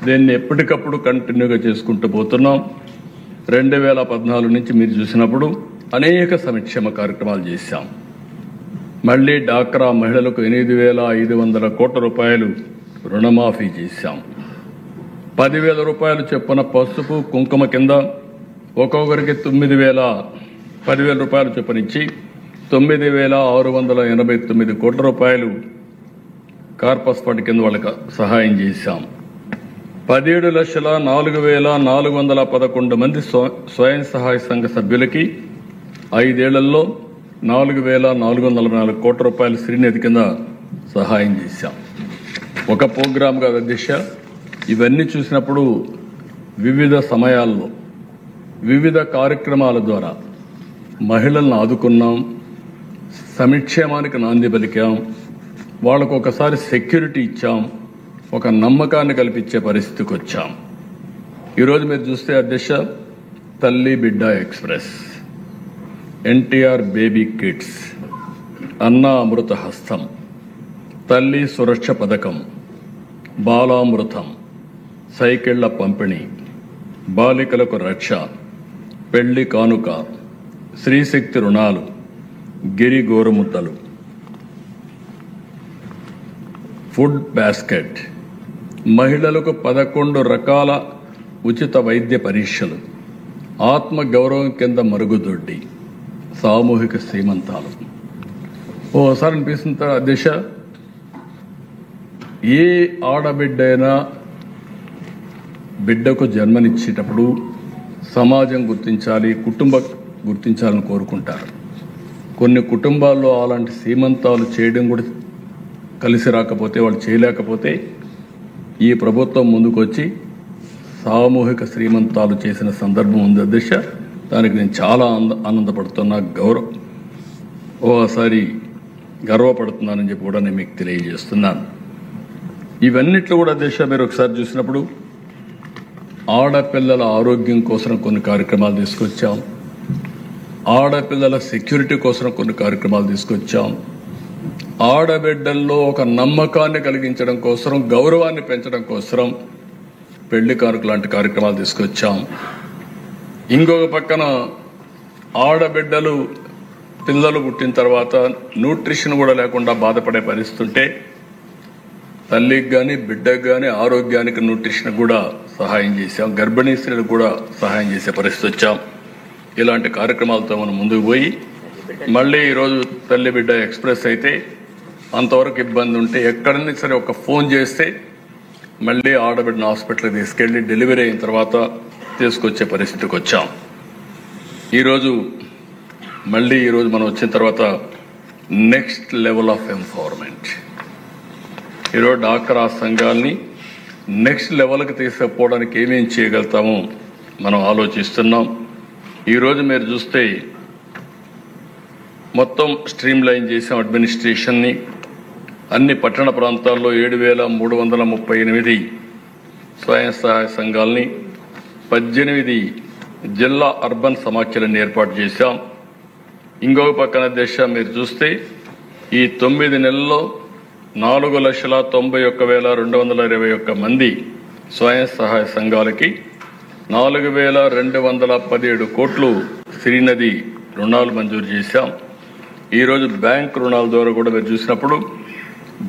దీన్ని ఎప్పటికప్పుడు కంటిన్యూగా చేసుకుంటూ పోతున్నాం. 2014 నుంచి మీరు చూసినప్పుడు అనేక సంక్షేమ కార్యక్రమాలు చేశాం. మళ్ళీ డాక్రా మహిళలకు 8,500 కోట్ల రూపాయలు రుణమాఫీ చేశాం. 10,000 రూపాయలు చొప్పున పసుపు కుంకుమ కింద ఒక్కొక్కరికి 10,000 రూపాయలు చొప్పునిచ్చి 9,689 కోట్ల రూపాయలు కార్పస్ ఫండ్ కింద వాళ్ళకి సహాయం చేశాం. 17,04,411 మంది స్వయం సహాయ సంఘ సభ్యులకి 5 ఏళ్లలో 4,444 కోట్ల రూపాయలు శ్రీనిధి కింద సహాయం చేశాం. ఒక ప్రోగ్రామ్ కాదు అధ్యక్ష. ఇవన్నీ చూసినప్పుడు వివిధ సమయాల్లో వివిధ కార్యక్రమాల ద్వారా మహిళలను ఆదుకున్నాం, సంక్షేమానికి నాంది పలికాం, వాళ్ళకు ఒకసారి సెక్యూరిటీ ఇచ్చాం, ఒక నమ్మకాన్ని కల్పించే పరిస్థితికి వచ్చాం. ఈరోజు మీరు చూస్తే అధ్యక్ష, తల్లి బిడ్డ ఎక్స్ప్రెస్, ఎన్టీఆర్ బేబీ కిట్స్, అన్నా అమృత హస్తం, తల్లి సురక్ష పథకం, బాలామృతం, సైకిళ్ల పంపిణీ, బాలికలకు రక్ష, పెళ్లి కానుక, శ్రీశక్తి రుణాలు, గిరి గోరుముద్దలు, ఫుడ్ బాస్కెట్, మహిళలకు 11 రకాల ఉచిత వైద్య పరీక్షలు, ఆత్మ గౌరవం కింద మరుగుదొడ్డి, సామూహిక శ్రీమంతాలు. ఓసారి అనిపిస్తుంది అధ్యక్ష, ఏ ఆడబిడ్డైనా బిడ్డకు జన్మనిచ్చేటప్పుడు సమాజం గుర్తించాలి, కుటుంబం గుర్తించాలని కోరుకుంటారు. కొన్ని కుటుంబాల్లో అలాంటి సీమంతాలు చేయడం కూడా కలిసి రాకపోతే, వాళ్ళు చేయలేకపోతే ఈ ప్రభుత్వం ముందుకొచ్చి సామూహిక శ్రీమంతాలు చేసిన సందర్భం ఉంది అధ్యక్ష. దానికి నేను చాలా ఆనందపడుతున్నా, ఓసారి గర్వపడుతున్నానని చెప్పి కూడా నేను మీకు తెలియజేస్తున్నాను. ఇవన్నిట్లో కూడా అధ్యక్ష మీరు ఒకసారి చూసినప్పుడు ఆడపిల్లల ఆరోగ్యం కోసం కొన్ని కార్యక్రమాలు తీసుకొచ్చాం, ఆడపిల్లల సెక్యూరిటీ కోసం కొన్ని కార్యక్రమాలు తీసుకొచ్చాం, ఆడబిడ్డల్లో ఒక నమ్మకాన్ని కలిగించడం కోసం, గౌరవాన్ని పెంచడం కోసం పెళ్లి కానుక లాంటి కార్యక్రమాలు తీసుకొచ్చాం. ఇంకొక పక్కన ఆడబిడ్డలు పిల్లలు పుట్టిన తర్వాత న్యూట్రిషన్ కూడా లేకుండా బాధపడే పరిస్థితి ఉంటే తల్లికి కానీ బిడ్డకు కానీ ఆరోగ్యానికి న్యూట్రిషన్ కూడా సహాయం చేశాం, గర్భిణీ స్త్రీలకు కూడా సహాయం చేసే పరిస్థితి వచ్చాం. ఇలాంటి కార్యక్రమాలతో మనం ముందుకు పోయి మళ్ళీ ఈరోజు తల్లి బిడ్డ ఎక్స్ప్రెస్ అయితే అంతవరకు ఇబ్బంది ఉంటే ఎక్కడైనా సరే ఒక ఫోన్ చేస్తే మళ్ళీ ఆడబిడ్డను హాస్పిటల్కి తీసుకెళ్ళి డెలివరీ అయిన తర్వాత తీసుకొచ్చే పరిస్థితికి వచ్చాం. ఈరోజు మనం వచ్చిన తర్వాత నెక్స్ట్ లెవెల్ ఆఫ్ ఎంపవర్మెంట్, ఈరోజు డాక్రా సంఘాలని నెక్స్ట్ లెవెల్కి తీసుకుపోవడానికి ఏమేం చేయగలుగుతామో మనం ఆలోచిస్తున్నాం. ఈరోజు మీరు చూస్తే మొత్తం స్ట్రీమ్ లైన్ చేసాం అడ్మినిస్ట్రేషన్ని. అన్ని పట్టణ ప్రాంతాల్లో 7,338 స్వయం సహాయ సంఘాలని, 18 జిల్లా అర్బన్ సమాఖ్యలను ఏర్పాటు చేశాం. ఇంకొక పక్కన దేశ మీరు చూస్తే ఈ 9 నెలల్లో 4,91,221 మంది స్వయం సహాయ సంఘాలకి 4,217 కోట్లు శ్రీనది రుణాలు మంజూరు చేశాం. ఈరోజు బ్యాంక్ రుణాల ద్వారా కూడా మీరు చూసినప్పుడు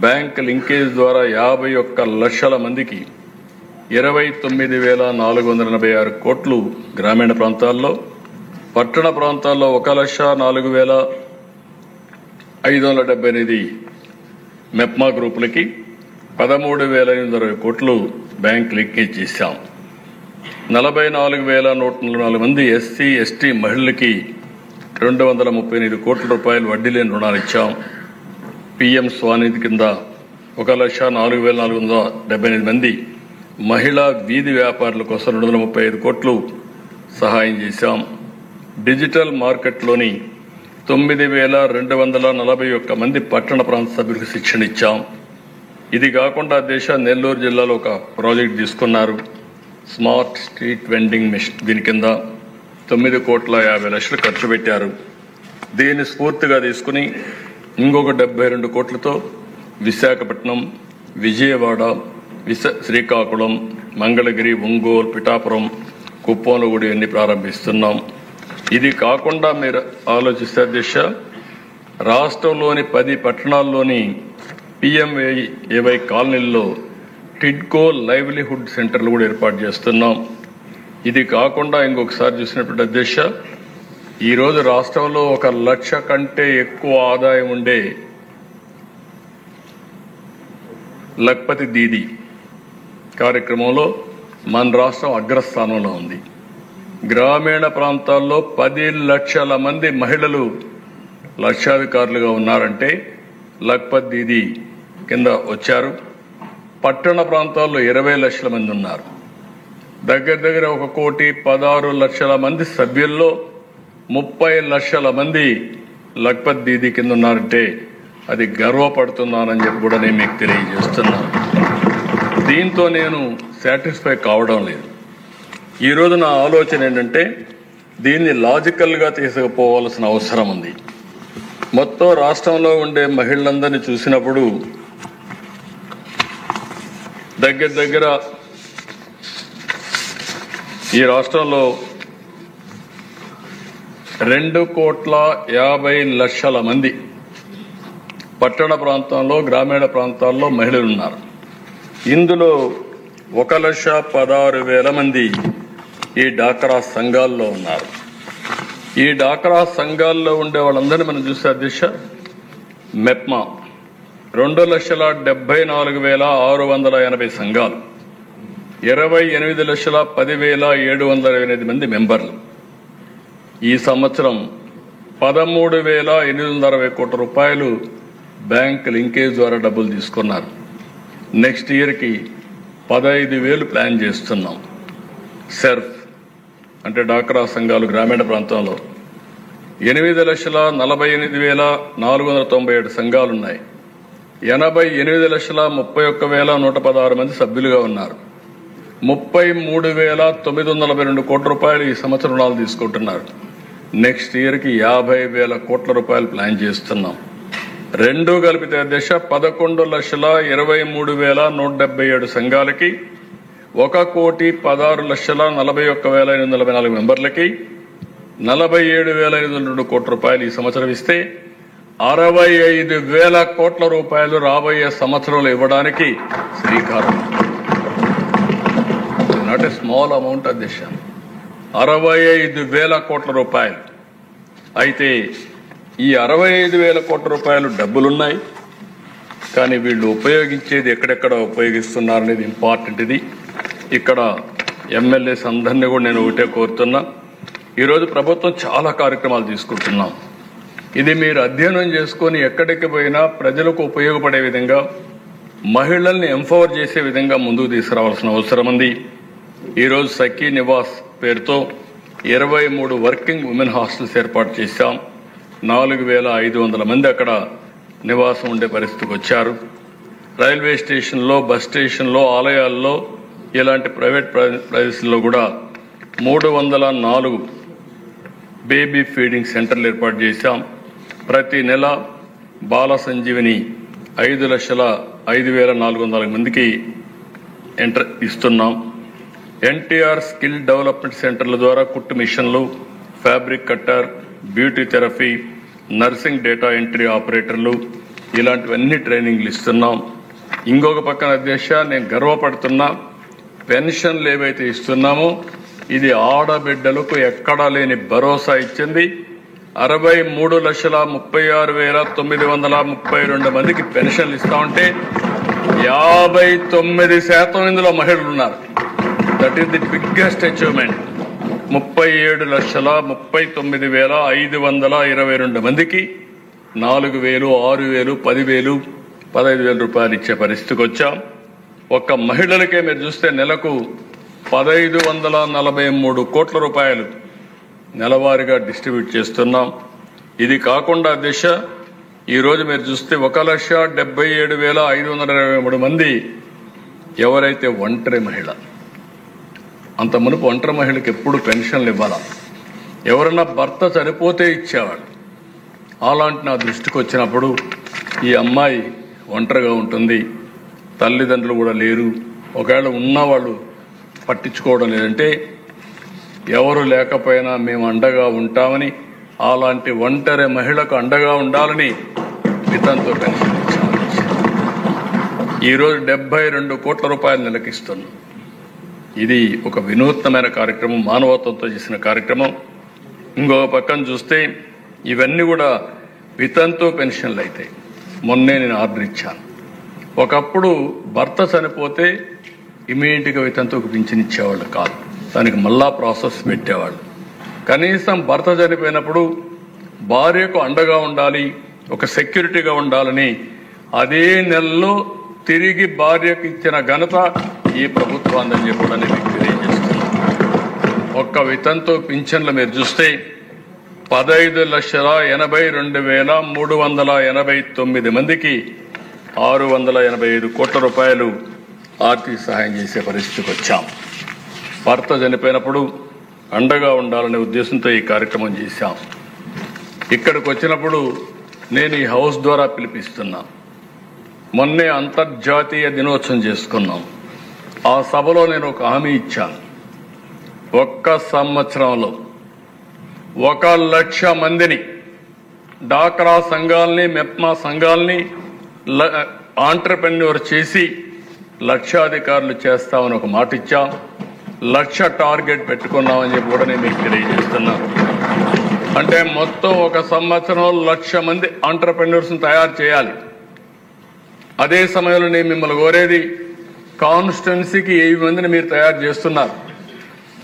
బ్యాంక్ లింకేజ్ ద్వారా 51 లక్షల మందికి 29,486 కోట్లు గ్రామీణ ప్రాంతాల్లో, పట్టణ ప్రాంతాల్లో 1,04,578 మెప్మా గ్రూపులకి 13,820 కోట్లు బ్యాంక్ లింకేజ్ చేశాం. 44,104 మంది ఎస్సీ ఎస్టీ మహిళలకి 238 కోట్ల రూపాయలు వడ్డీ లేని రుణాలు ఇచ్చాం. పిఎం స్వానిధి కింద 1,04,478 మంది మహిళా వీధి వ్యాపారుల కోసం 235 కోట్లు సహాయం చేశాం. డిజిటల్ మార్కెట్లోని 9,241 మంది పట్టణ ప్రాంత సభ్యులకు శిక్షణ ఇచ్చాం. ఇది కాకుండా నెల్లూరు జిల్లాలో ఒక ప్రాజెక్ట్ తీసుకున్నారు, స్మార్ట్ స్ట్రీట్ వెండింగ్ మిషన్. దీని కింద 9,50,00,000 ఖర్చు పెట్టారు. దీన్ని స్ఫూర్తిగా తీసుకుని ఇంకొక 72 కోట్లతో విశాఖపట్నం, విజయవాడ, శ్రీకాకుళం, మంగళగిరి, ఒంగోలు, పిఠాపురం, కుప్పంలో కూడా ఇవన్నీ ప్రారంభిస్తున్నాం. ఇది కాకుండా మీరు ఆలోచిస్తే రాష్ట్రంలోని 10 పట్టణాల్లోని PMAY కాలనీల్లో టిడ్కో లైవ్లీహుడ్ సెంటర్లు కూడా ఏర్పాటు చేస్తున్నాం. ఇది కాకుండా ఇంకొకసారి చూసినప్పుడు ఈరోజు రాష్ట్రంలో 1 లక్ష కంటే ఎక్కువ ఆదాయం ఉండే లక్పతి దీది కార్యక్రమంలో మన రాష్ట్రం అగ్రస్థానంలో ఉంది. గ్రామీణ ప్రాంతాల్లో 10 లక్షల మంది మహిళలు లక్షాధికారులుగా ఉన్నారంటే లక్పతి దీది కింద వచ్చారు. పట్టణ ప్రాంతాల్లో 20 లక్షల మంది ఉన్నారు. దగ్గర 1,16,00,000 మంది సభ్యుల్లో 30 లక్షల మంది లక్పతి దీది కింద ఉన్నారంటే అది గర్వపడుతున్నానని చెప్పి కూడా నేను మీకు తెలియజేస్తున్నాను. దీంతో నేను సాటిస్ఫై కావడం లేదు. ఈరోజు నా ఆలోచన ఏంటంటే దీన్ని లాజికల్గా తీసుకుపోవాల్సిన అవసరం ఉంది. మొత్తం రాష్ట్రంలో ఉండే మహిళలందరినీ చూసినప్పుడు దగ్గర ఈ రాష్ట్రంలో 2,50,00,000 మంది పట్టణ ప్రాంతంలో, గ్రామీణ ప్రాంతాల్లో మహిళలు ఉన్నారు. ఇందులో 1,16,000 మంది ఈ డాక్రా సంఘాల్లో ఉన్నారు. ఈ డాక్రా సంఘాల్లో ఉండే వాళ్ళందరినీ మనం చూస్తే అధ్యక్ష, మెప్మా 2,74,680 సంఘాలు, 28,10,728 మంది మెంబర్లు. ఈ సంవత్సరం 13,860 కోట్ల రూపాయలు బ్యాంక్ లింకేజ్ ద్వారా డబ్బులు తీసుకున్నారు. నెక్స్ట్ ఇయర్కి 15,000 ప్లాన్ చేస్తున్నాం. సెర్ఫ్ అంటే డాక్రా సంఘాలు గ్రామీణ ప్రాంతంలో 8,48,497 సంఘాలున్నాయి. 88,31,116 మంది సభ్యులుగా ఉన్నారు. 33,942 కోట్ల రూపాయలు ఈ సంవత్సరం రుణాలు తీసుకుంటున్నారు. నెక్స్ట్ ఇయర్కి 50,000 కోట్ల రూపాయలు ప్లాన్ చేస్తున్నాం. రెండు కలిపితే అధ్యక్ష 11,23,177 సంఘాలకి 1,16,41,844 మెంబర్లకి 47,502 కోట్ల రూపాయలు ఈ సంవత్సరం ఇస్తే 65,000 కోట్ల రూపాయలు రాబోయే సంవత్సరంలో ఇవ్వడానికి శ్రీకారం. నాట్ ఏ స్మాల్ అమౌంట్ అధ్యక్ష, 65,000 కోట్ల రూపాయలు. అయితే ఈ 65,000 కోట్ల రూపాయలు డబ్బులున్నాయి, కానీ వీళ్ళు ఉపయోగించేది ఎక్కడెక్కడ ఉపయోగిస్తున్నారనేది ఇంపార్టెంట్. ఇది ఇక్కడ ఎమ్మెల్యేస్ అందరినీ కూడా నేను ఒకటే కోరుతున్నా, ఈరోజు ప్రభుత్వం చాలా కార్యక్రమాలు తీసుకుంటున్నాం. ఇది మీరు అధ్యయనం చేసుకొని ఎక్కడికి పోయినా ప్రజలకు ఉపయోగపడే విధంగా, మహిళల్ని ఎంపవర్ చేసే విధంగా ముందుకు తీసుకురావాల్సిన అవసరం ఉంది. ఈరోజు సఖీ నివాస్ పేరుతో 23 వర్కింగ్ ఉమెన్ హాస్టల్స్ ఏర్పాటు చేశాం. 4,500 మంది అక్కడ నివాసం ఉండే పరిస్థితికి వచ్చారు. రైల్వే స్టేషన్లో, బస్ స్టేషన్లో, ఆలయాల్లో, ఇలాంటి ప్రైవేట్ ప్రదేశాల్లో కూడా 304 బేబీ ఫీడింగ్ సెంటర్లు ఏర్పాటు చేశాం. ప్రతి నెల బాల సంజీవిని 5,05,400 మందికి ఇస్తున్నాం. ఎన్టీఆర్ స్కిల్ డెవలప్మెంట్ సెంటర్ల ద్వారా కుట్టు మిషన్లు, fabric cutter, beauty therapy, nursing data entry ఆపరేటర్లు, ఇలాంటివన్నీ ట్రైనింగ్లు ఇస్తున్నాం. ఇంకొక పక్కన అధ్యక్ష నేను గర్వపడుతున్నా, పెన్షన్లు ఏవైతే ఇస్తున్నామో ఇది ఆడబిడ్డలకు ఎక్కడా లేని భరోసా ఇచ్చింది. 63,36,932 మందికి పెన్షన్లు ఇస్తా ఉంటే 59% ఇందులో మహిళలు ఉన్నారు. That is the biggest achievement. 37,39,522 మందికి 4,000, 6,000, 10,000, 15,000 రూపాయలు ఇచ్చే పరిస్థితికి వచ్చాం. ఒక్క మహిళలకే మీరు చూస్తే నెలకు 1,543 కోట్ల రూపాయలు నెలవారీగా డిస్ట్రిబ్యూట్ చేస్తున్నాం. ఇది కాకుండా అధ్యక్ష ఈరోజు మీరు చూస్తే 1,77,523 మంది ఎవరైతే ఒంటరి మహిళ, అంత మునుపు ఒంటరి మహిళకి ఎప్పుడు పెన్షన్లు ఇవ్వాలా, ఎవరన్నా భర్త చనిపోతే ఇచ్చేవాళ్ళు. అలాంటి నా దృష్టికి వచ్చినప్పుడు ఈ అమ్మాయి ఒంటరిగా ఉంటుంది, తల్లిదండ్రులు కూడా లేరు, ఒకవేళ ఉన్నవాళ్ళు పట్టించుకోవడం లేదంటే ఎవరు లేకపోయినా మేము అండగా ఉంటామని, అలాంటి ఒంటరి మహిళకు అండగా ఉండాలని వితంతు పెన్షన్ ఇచ్చాము. ఈరోజు 72 కోట్ల రూపాయలు నెలకిస్తున్నాం. ఇది ఒక వినూత్నమైన కార్యక్రమం, మానవత్వంతో చేసిన కార్యక్రమం. ఇంకొక పక్కన చూస్తే ఇవన్నీ కూడా వితంతు పెన్షన్లు అయితే మొన్నే నేను ఆర్డర్ ఇచ్చాను. ఒకప్పుడు భర్త చనిపోతే ఇమీడియట్గా వితంతుకు పింఛన్ ఇచ్చేవాళ్ళు కాదు, దానికి మళ్ళా ప్రాసెస్ పెట్టేవాళ్ళు. కనీసం భర్త చనిపోయినప్పుడు భార్యకు అండగా ఉండాలి, ఒక సెక్యూరిటీగా ఉండాలని అదే నెలలో తిరిగి భార్యకు ఇచ్చిన ఘనత ఈ ప్రభుత్వాన్ని చెప్పడానికి మీకు తెలియజేస్తున్నాను. ఒక్క వితంతు పింఛన్లు మీరు చూస్తే 15,82,389 మందికి 685 కోట్ల రూపాయలు ఆర్థిక సహాయం చేసే పరిస్థితికి వచ్చాం. భర్త చనిపోయినప్పుడు అండగా ఉండాలనే ఉద్దేశంతో ఈ కార్యక్రమం చేశాం. ఇక్కడికి వచ్చినప్పుడు నేను ఈ హౌస్ ద్వారా పిలిపిస్తున్నా. మొన్నే అంతర్జాతీయ దినోత్సవం చేసుకున్నాం. ఆ సభలో నేను ఒక హామీ ఇచ్చాను. ఒక్క సంవత్సరంలో 1,00,000 మందిని, డాక్రా సంఘాలని, మెప్మా సంఘాలని ఆంటర్ప్రెన్యూర్ చేసి లక్షాధికారులు చేస్తామని ఒక మాట ఇచ్చాం. 1,00,000 టార్గెట్ పెట్టుకున్నామని చెప్పి కూడా నేను మీకు తెలియజేస్తున్నాను. అంటే మొత్తం ఒక సంవత్సరం 1,00,000 మంది ఎంటర్‌ప్రెన్యూర్స్ని తయారు చేయాలి. అదే సమయంలో నేను మిమ్మల్ని కోరేది, కాన్స్టిట్యున్సీకి 1000 మందిని మీరు తయారు చేస్తున్నారు.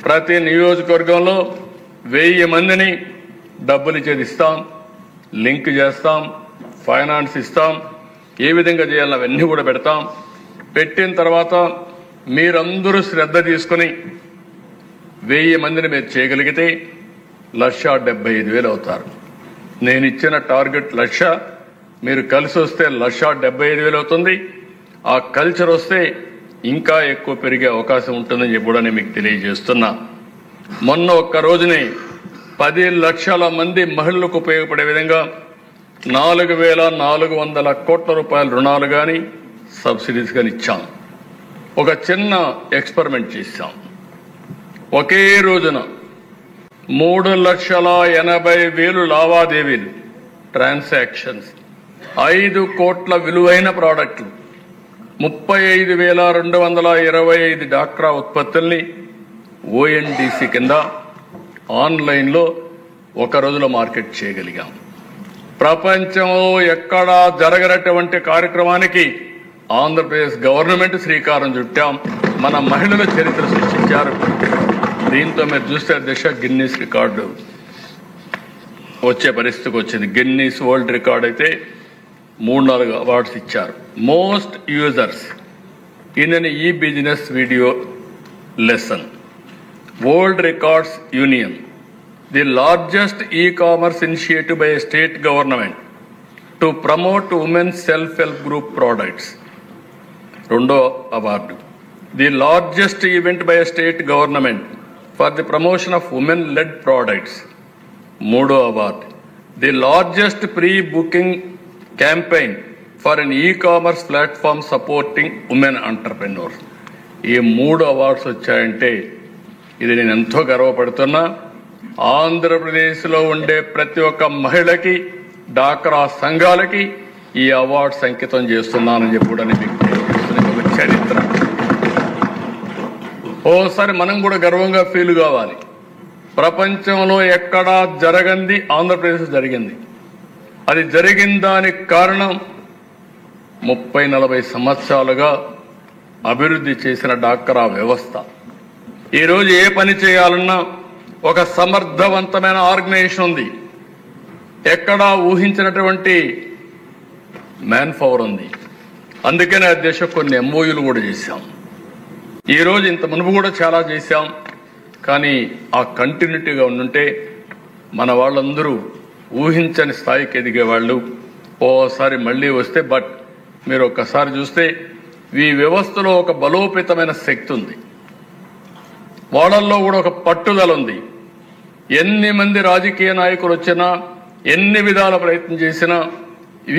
ప్రతి నియోజకవర్గంలో 1000 మందిని డబ్బులు ఇచ్చేది ఇస్తాం, లింక్ చేస్తాం, ఫైనాన్స్ ఇస్తాం, ఏ విధంగా చేయాలో అవన్నీ కూడా పెడతాం. పెట్టిన తర్వాత మీరందరూ శ్రద్ధ తీసుకుని 1000 మందిని మీరు చేయగలిగితే 1,75,000 అవుతారు. నేను ఇచ్చిన టార్గెట్ 1,00,000, మీరు కలిసి వస్తే 1,75,000 అవుతుంది. ఆ కల్చర్ వస్తే ఇంకా ఎక్కువ పెరిగే అవకాశం ఉంటుందని చెప్పి కూడా నేను మీకు తెలియజేస్తున్నా. మొన్న ఒక్క రోజునే 10 లక్షల మంది మహిళలకు ఉపయోగపడే విధంగా 4,400 కోట్ల రూపాయల రుణాలు కానీ సబ్సిడీస్ కానీ ఇచ్చాం. ఒక చిన్న ఎక్స్పెరిమెంట్ చేశాం. ఒకే రోజున 3,80,000 లావాదేవీలు, ట్రాన్సాక్షన్స్, 5 కోట్ల విలువైన ప్రాడక్టులు, 35,225 డాక్రా ఉత్పత్తుల్ని ఓఎన్డీసీ కింద ఆన్లైన్లో ఒక రోజులో మార్కెట్ చేయగలిగాం. ప్రపంచంలో ఎక్కడా జరగనటువంటి కార్యక్రమానికి ఆంధ్రప్రదేశ్ గవర్నమెంట్ శ్రీకారం చుట్టాం. మన మహిళల చరిత్ర సృష్టించారు. దీంతో మీరు చూస్తే దిశ గిన్నీస్ రికార్డు వచ్చే పరిస్థితికి వచ్చింది. గిన్నీస్ వరల్డ్ రికార్డ్ అయితే 3-4 అవార్డ్స్ ఇచ్చారు. Most users in an e business video lesson, world records union, the largest e-commerce initiative by state government to promote women self help group products, 2వ award. The largest event by state government for the promotion of women led products, 3వ award. The largest pre booking campaign for an e-commerce platform supporting women entrepreneurs. ఈ 3 అవార్డ్స్ వచ్చాయంటే ఇది నేను ఎంతో గర్వపడుతున్నా. ఆంధ్రప్రదేశ్లో ఉండే ప్రతి ఒక్క మహిళకి, డాక్రా సంఘాలకి ఈ అవార్డ్స్ అంకితం చేస్తున్నానని చెప్పి కూడా నేను మీకు తెలియజేస్తున్న ఒక చరిత్ర. ఓసారి మనం కూడా గర్వంగా ఫీల్ కావాలి. ప్రపంచంలో ఎక్కడా జరగంది ఆంధ్రప్రదేశ్ జరిగింది. అది జరిగిన దానికి కారణం 30-40 సంవత్సరాలుగా అభివృద్ధి చేసిన డాక్రా వ్యవస్థ. ఈరోజు ఏ పని చేయాలన్నా ఒక సమర్థవంతమైన ఆర్గనైజేషన్ ఉంది. ఎక్కడా ఊహించినటువంటి మ్యాన్ పవర్ ఉంది. అందుకనే అధ్యక్ష కొన్ని ఎంఓయూలు కూడా చేశాం. ఈరోజు ఇంత మునుపు కూడా చాలా చేశాం. కానీ ఆ కంటిన్యూటీగా ఉండుంటే మన వాళ్ళందరూ ఊహించని స్థాయికి ఎదిగేవాళ్ళు. ఓసారి మళ్ళీ వస్తే బట్ మీరు ఒక్కసారి చూస్తే ఈ వ్యవస్థలో ఒక బలోపేతమైన శక్తి ఉంది. వాళ్ళల్లో కూడా ఒక పట్టుదల ఉంది. ఎన్ని మంది రాజకీయ నాయకులు వచ్చినా, ఎన్ని విధాల ప్రయత్నం చేసినా,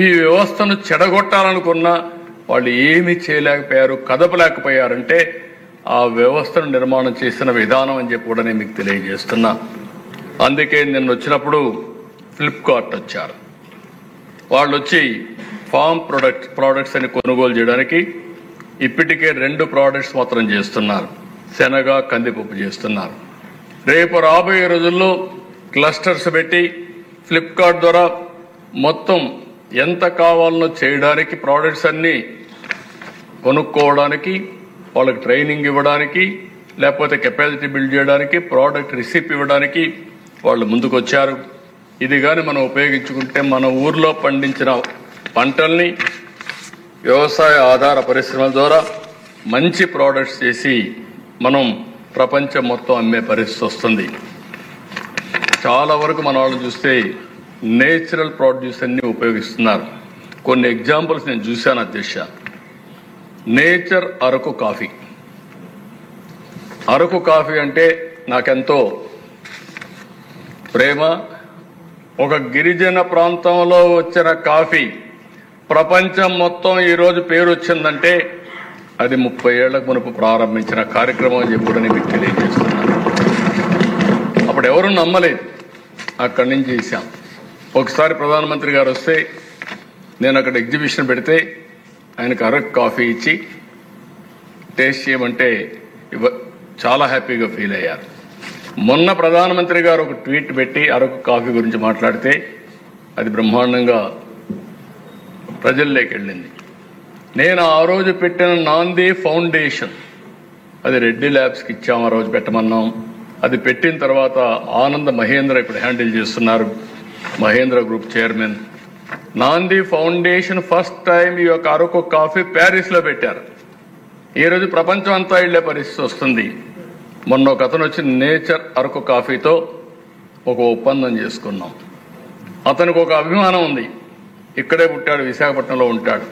ఈ వ్యవస్థను చెడగొట్టాలనుకున్నా వాళ్ళు ఏమీ చేయలేకపోయారు, కదపలేకపోయారంటే ఆ వ్యవస్థను నిర్మాణం చేసిన విధానం అని చెప్పి కూడా నేను మీకు తెలియజేస్తున్నా. అందుకే నిన్న వచ్చినప్పుడు ఫ్లిప్కార్ట్ వచ్చారు. వాళ్ళు వచ్చి ఫార్మ్ ప్రోడక్ట్స్ అని కొనుగోలు చేయడానికి ఇప్పటికే 2 ప్రోడక్ట్స్ మాత్రం చేస్తున్నారు. శనగ, కందిపప్పు చేస్తున్నారు. రేపు రాబోయే రోజుల్లో క్లస్టర్స్ పెట్టి ఫ్లిప్కార్ట్ ద్వారా మొత్తం ఎంత కావాలనో చేయడానికి, ప్రోడక్ట్స్ అన్నీ కొనుక్కోవడానికి, వాళ్ళకి ట్రైనింగ్ ఇవ్వడానికి, లేకపోతే కెపాసిటీ బిల్డ్ చేయడానికి, ప్రోడక్ట్ రిసిప్ ఇవ్వడానికి వాళ్ళు ముందుకొచ్చారు. ఇది కానీ మనం ఉపయోగించుకుంటే మన ఊర్లో పండించిన పంటల్ని వ్యవసాయ ఆధార పరిశ్రమల ద్వారా మంచి ప్రోడక్ట్స్ చేసి మనం ప్రపంచం మొత్తం అమ్మే పరిస్థితి వస్తుంది. చాలా వరకు మన వాళ్ళు చూస్తే నేచురల్ ప్రొడ్యూస్ అన్ని ఉపయోగిస్తున్నారు. కొన్ని ఎగ్జాంపుల్స్ నేను చూశాను అధ్యక్ష. Nature Araku coffee. Araku coffee అంటే నాకెంతో ప్రేమ. ఒక గిరిజన ప్రాంతంలో వచ్చిన కాఫీ ప్రపంచం మొత్తం ఈరోజు పేరు వచ్చిందంటే అది 30 ఏళ్లకు మునుపు ప్రారంభించిన కార్యక్రమం అని చెప్పి నేను మీకు తెలియజేస్తున్నాను. అప్పుడు ఎవరు నమ్మలేదు. అక్కడి నుంచి చేశాం. ఒకసారి ప్రధానమంత్రి గారు వస్తే నేను అక్కడ ఎగ్జిబిషన్ పెడితే ఆయనకు అరకు కాఫీ ఇచ్చి టేస్ట్ చేయమంటే చాలా హ్యాపీగా ఫీల్ అయ్యారు. మొన్న ప్రధానమంత్రి గారు ఒక ట్వీట్ పెట్టి అరకు కాఫీ గురించి మాట్లాడితే అది బ్రహ్మాండంగా ప్రజల్లోకి వెళ్ళింది. నేను ఆ రోజు పెట్టిన నాంది ఫౌండేషన్ అది రెడ్డి ల్యాబ్స్కి ఇచ్చాము, ఆ రోజు పెట్టమన్నాం. అది పెట్టిన తర్వాత ఆనంద్ మహేంద్ర ఇప్పుడు హ్యాండిల్ చేస్తున్నారు, మహేంద్ర గ్రూప్ చైర్మన్. నాంది ఫౌండేషన్ ఫస్ట్ టైం ఈ యొక్క అరకు కాఫీ ప్యారిస్లో పెట్టారు. ఈరోజు ప్రపంచం అంతా వెళ్ళే పరిస్థితి వస్తుంది. మొన్న ఒక అతను వచ్చి నేచర్ అరకు కాఫీతో ఒక ఒప్పందం చేసుకున్నాం. అతనికి ఒక అభిమానం ఉంది, ఇక్కడే పుట్టాడు, విశాఖపట్నంలో ఉంటాడు,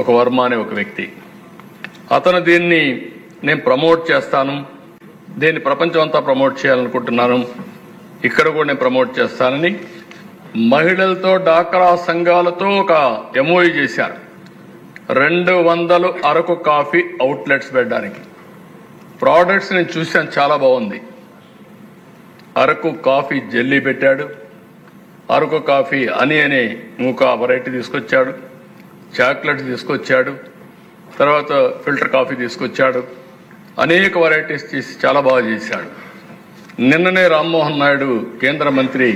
ఒక వర్మ అనే ఒక వ్యక్తి. అతను దీన్ని నేను ప్రమోట్ చేస్తాను, దీన్ని ప్రపంచం అంతా ప్రమోట్ చేయాలనుకుంటున్నాను, ఇక్కడ కూడా నేను ప్రమోట్ చేస్తానని మహిళలతో డాక్రా సంఘాలతో ఒక ఎంఓయూ చేశారు. 200 అరకు కాఫీ అవుట్లెట్స్ పెట్టడానికి. ప్రోడక్ట్స్ నేను చూశాను, చాలా బాగుంది. అరకు కాఫీ జెల్లీ పెట్టాడు, అరకు కాఫీ అనే ఇంకొక వెరైటీ తీసుకొచ్చాడు, చాక్లెట్స్ తీసుకొచ్చాడు, తర్వాత ఫిల్టర్ కాఫీ తీసుకొచ్చాడు, అనేక వెరైటీస్ తీసి చాలా బాగా చేశాడు. నిన్ననే రామ్మోహన్ నాయుడు కేంద్ర మంత్రి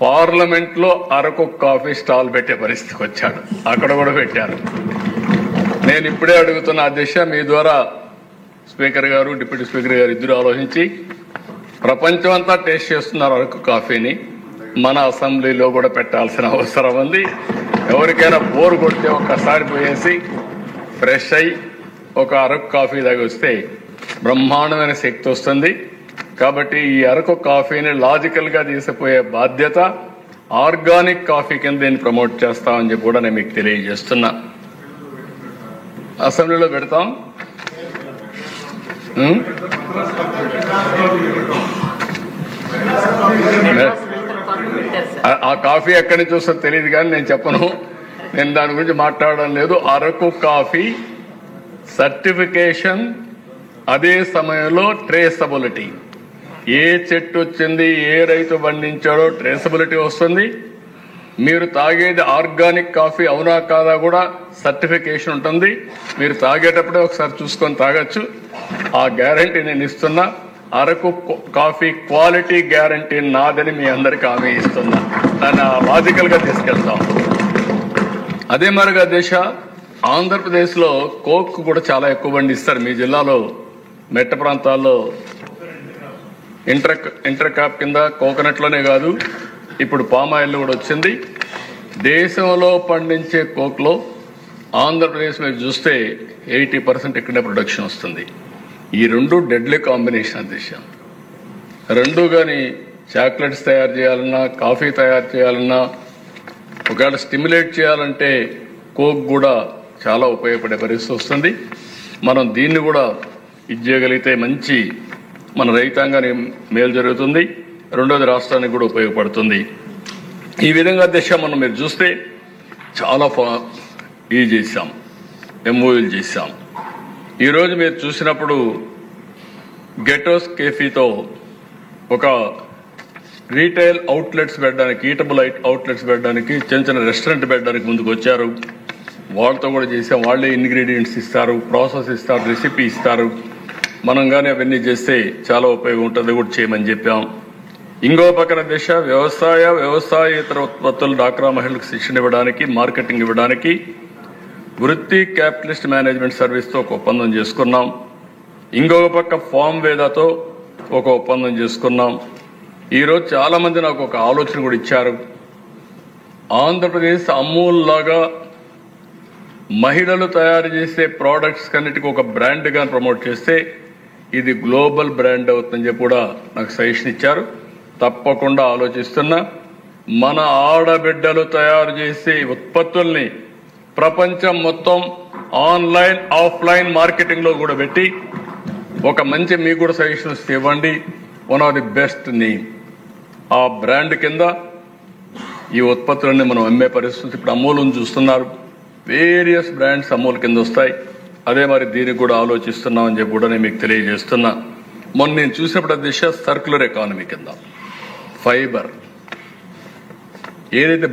పార్లమెంట్లో అరకు కాఫీ స్టాల్ పెట్టే పరిస్థితికి వచ్చాడు, అక్కడ కూడా పెట్టారు. నేను ఇప్పుడే అడుగుతున్న అధ్యక్ష, మీ ద్వారా స్పీకర్ గారు డిప్యూటీ స్పీకర్ గారు ఇద్దరు ఆలోచించి ప్రపంచం అంతా టేస్ట్ చేస్తున్నారు అరకు కాఫీని, మన అసెంబ్లీలో కూడా పెట్టాల్సిన అవసరం ఉంది. ఎవరికైనా బోర్ కొడితే ఒక్కసారి పోయేసి ఫ్రెష్ అయ్యి ఒక అరకు కాఫీ దాకా వస్తే బ్రహ్మాండమైన శక్తి వస్తుంది. కాబట్టి ఈ అరకు కాఫీని లాజికల్గా తీసిపోయే బాధ్యత ఆర్గానిక్ కాఫీ కింద దీన్ని ప్రమోట్ చేస్తామని చెప్పి కూడా నేను మీకు తెలియజేస్తున్నా. అసెంబ్లీలో పెడతాం. ఆ కాఫీ ఎక్కడి నుంచి వస్తుందో తెలియదు కానీ నేను చెప్పను, నేను దాని గురించి మాట్లాడడం లేదు. అరకు కాఫీ సర్టిఫికేషన్, అదే సమయంలో ట్రేసబిలిటీ, ఏ చెట్టు వచ్చింది, ఏ రైతు పండించాడో ట్రేసబిలిటీ వస్తుంది. మీరు తాగేది ఆర్గానిక్ కాఫీ అవునా కాదా కూడా సర్టిఫికేషన్ ఉంటుంది. మీరు తాగేటప్పుడే ఒకసారి చూసుకొని తాగొచ్చు. ఆ గ్యారంటీ నేను ఇస్తున్నా. అరకు కాఫీ క్వాలిటీ గ్యారంటీ నాదని మీ అందరికీ హామీ ఇస్తున్నా. దాన్ని లాజికల్గా తీసుకెళ్తాం. అదే మరిగా దేశ ఆంధ్రప్రదేశ్లో కోక్ కూడా చాలా ఎక్కువ పండిస్తారు. మీ జిల్లాలో మెట్ట ప్రాంతాల్లో ఇంటర్ క్రాప్ కింద కోకోనట్లోనే కాదు, ఇప్పుడు పామాయిల్ కూడా వచ్చింది. దేశంలో పండించే కోక్లో ఆంధ్రప్రదేశ్ మీరు చూస్తే 80% ఇక్కడే ప్రొడక్షన్ వస్తుంది. ఈ రెండు డెడ్లీ కాంబినేషన్ అధ్యక్ష. రెండు కానీ చాక్లెట్స్ తయారు చేయాలన్నా, కాఫీ తయారు చేయాలన్నా, ఒకవేళ స్టిమ్యులేట్ చేయాలంటే కోక్ కూడా చాలా ఉపయోగపడే పరిస్థితి వస్తుంది. మనం దీన్ని కూడా ఇది చేయగలిగితే మంచి మన రైతాంగానికి మేలు జరుగుతుంది. రెండోది రాష్ట్రానికి కూడా ఉపయోగపడుతుంది. ఈ విధంగా దిశ మనం మీరు చూస్తే చాలా ఇది చేశాం, ఎంఓయూలు చేశాం. ఈరోజు మీరు చూసినప్పుడు గెటోస్ కేఫీతో ఒక రీటైల్ అవుట్లెట్స్ పెట్టడానికి, ఈటబుల్ అవుట్లెట్స్ పెట్టడానికి, చిన్న చిన్న రెస్టారెంట్ పెట్టడానికి ముందుకు వచ్చారు. వాళ్ళతో కూడా చేసాం. వాళ్ళే ఇంగ్రీడియంట్స్ ఇస్తారు, ప్రాసెస్ ఇస్తారు, రెసిపీ ఇస్తారు. మనం కానీ అవన్నీ చేస్తే చాలా ఉపయోగం ఉంటుంది, కూడా చేయమని చెప్పాం. ఇంకో పక్కన దిశ వ్యవసాయేతర ఉత్పత్తులు డాక్రా మహిళలకు శిక్షణ ఇవ్వడానికి, మార్కెటింగ్ ఇవ్వడానికి వృత్తి క్యాపిటలిస్ట్ మేనేజ్మెంట్ సర్వీస్తో ఒక ఒప్పందం చేసుకున్నాం. ఇంకొక పక్క ఫామ్ వేదాతో ఒక ఒప్పందం చేసుకున్నాం. ఈరోజు చాలామంది నాకు ఒక ఆలోచన కూడా ఇచ్చారు. ఆంధ్రప్రదేశ్ అమూల్ లాగా మహిళలు తయారు చేసే ప్రోడక్ట్స్ కన్నిటికీ ఒక బ్రాండ్గా ప్రమోట్ చేస్తే ఇది గ్లోబల్ బ్రాండ్ అవుతుందని చెప్పి కూడా నాకు సజెషన్ ఇచ్చారు. తప్పకుండా ఆలోచిస్తున్నా. మన ఆడబిడ్డలు తయారు చేసే ఉత్పత్తుల్ని ప్రపంచం మొత్తం ఆన్లైన్ ఆఫ్లైన్ మార్కెటింగ్లో కూడా పెట్టి ఒక మంచి మీకు కూడా సజెషన్స్ ఇవ్వండి. One of the best name ఆ బ్రాండ్ కింద ఈ ఉత్పత్తులన్నీ మనం అమ్మే పరిస్థితి. ఇప్పుడు అమూల్ని చూస్తున్నారు, వేరియస్ బ్రాండ్స్ అమూల్ కింద వస్తాయి. అదే మరి దీనికి కూడా ఆలోచిస్తున్నామని చెప్పి కూడా నేను మీకు తెలియజేస్తున్నా. మొన్న నేను చూసినప్పుడు దిశ సర్క్యులర్ ఎకానమీ కింద ఫైబర్ ఏదైతే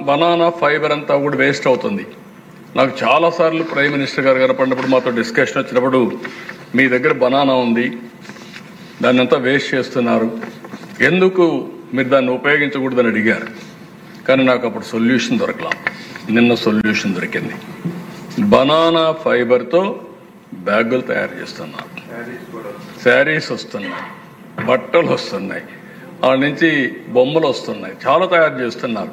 బనానా ఫైబర్ అంతా కూడా వేస్ట్ అవుతుంది. నాకు చాలాసార్లు ప్రైమ్ మినిస్టర్ గారు కనపడినప్పుడు మాతో డిస్కషన్ వచ్చినప్పుడు మీ దగ్గర బనానా ఉంది, దాన్ని అంతా వేస్ట్ చేస్తున్నారు, ఎందుకు మీరు దాన్ని ఉపయోగించకూడదని అడిగారు. కానీ నాకు అప్పుడు సొల్యూషన్ దొరకలా. నిన్న సొల్యూషన్ దొరికింది. బనానా ఫైబర్తో బ్యాగులు తయారు చేస్తున్నారు, శారీస్ వస్తున్నాయి, బట్టలు వస్తున్నాయి, వాళ్ళ నుంచి బొమ్మలు వస్తున్నాయి, చాలా తయారు చేస్తున్నారు.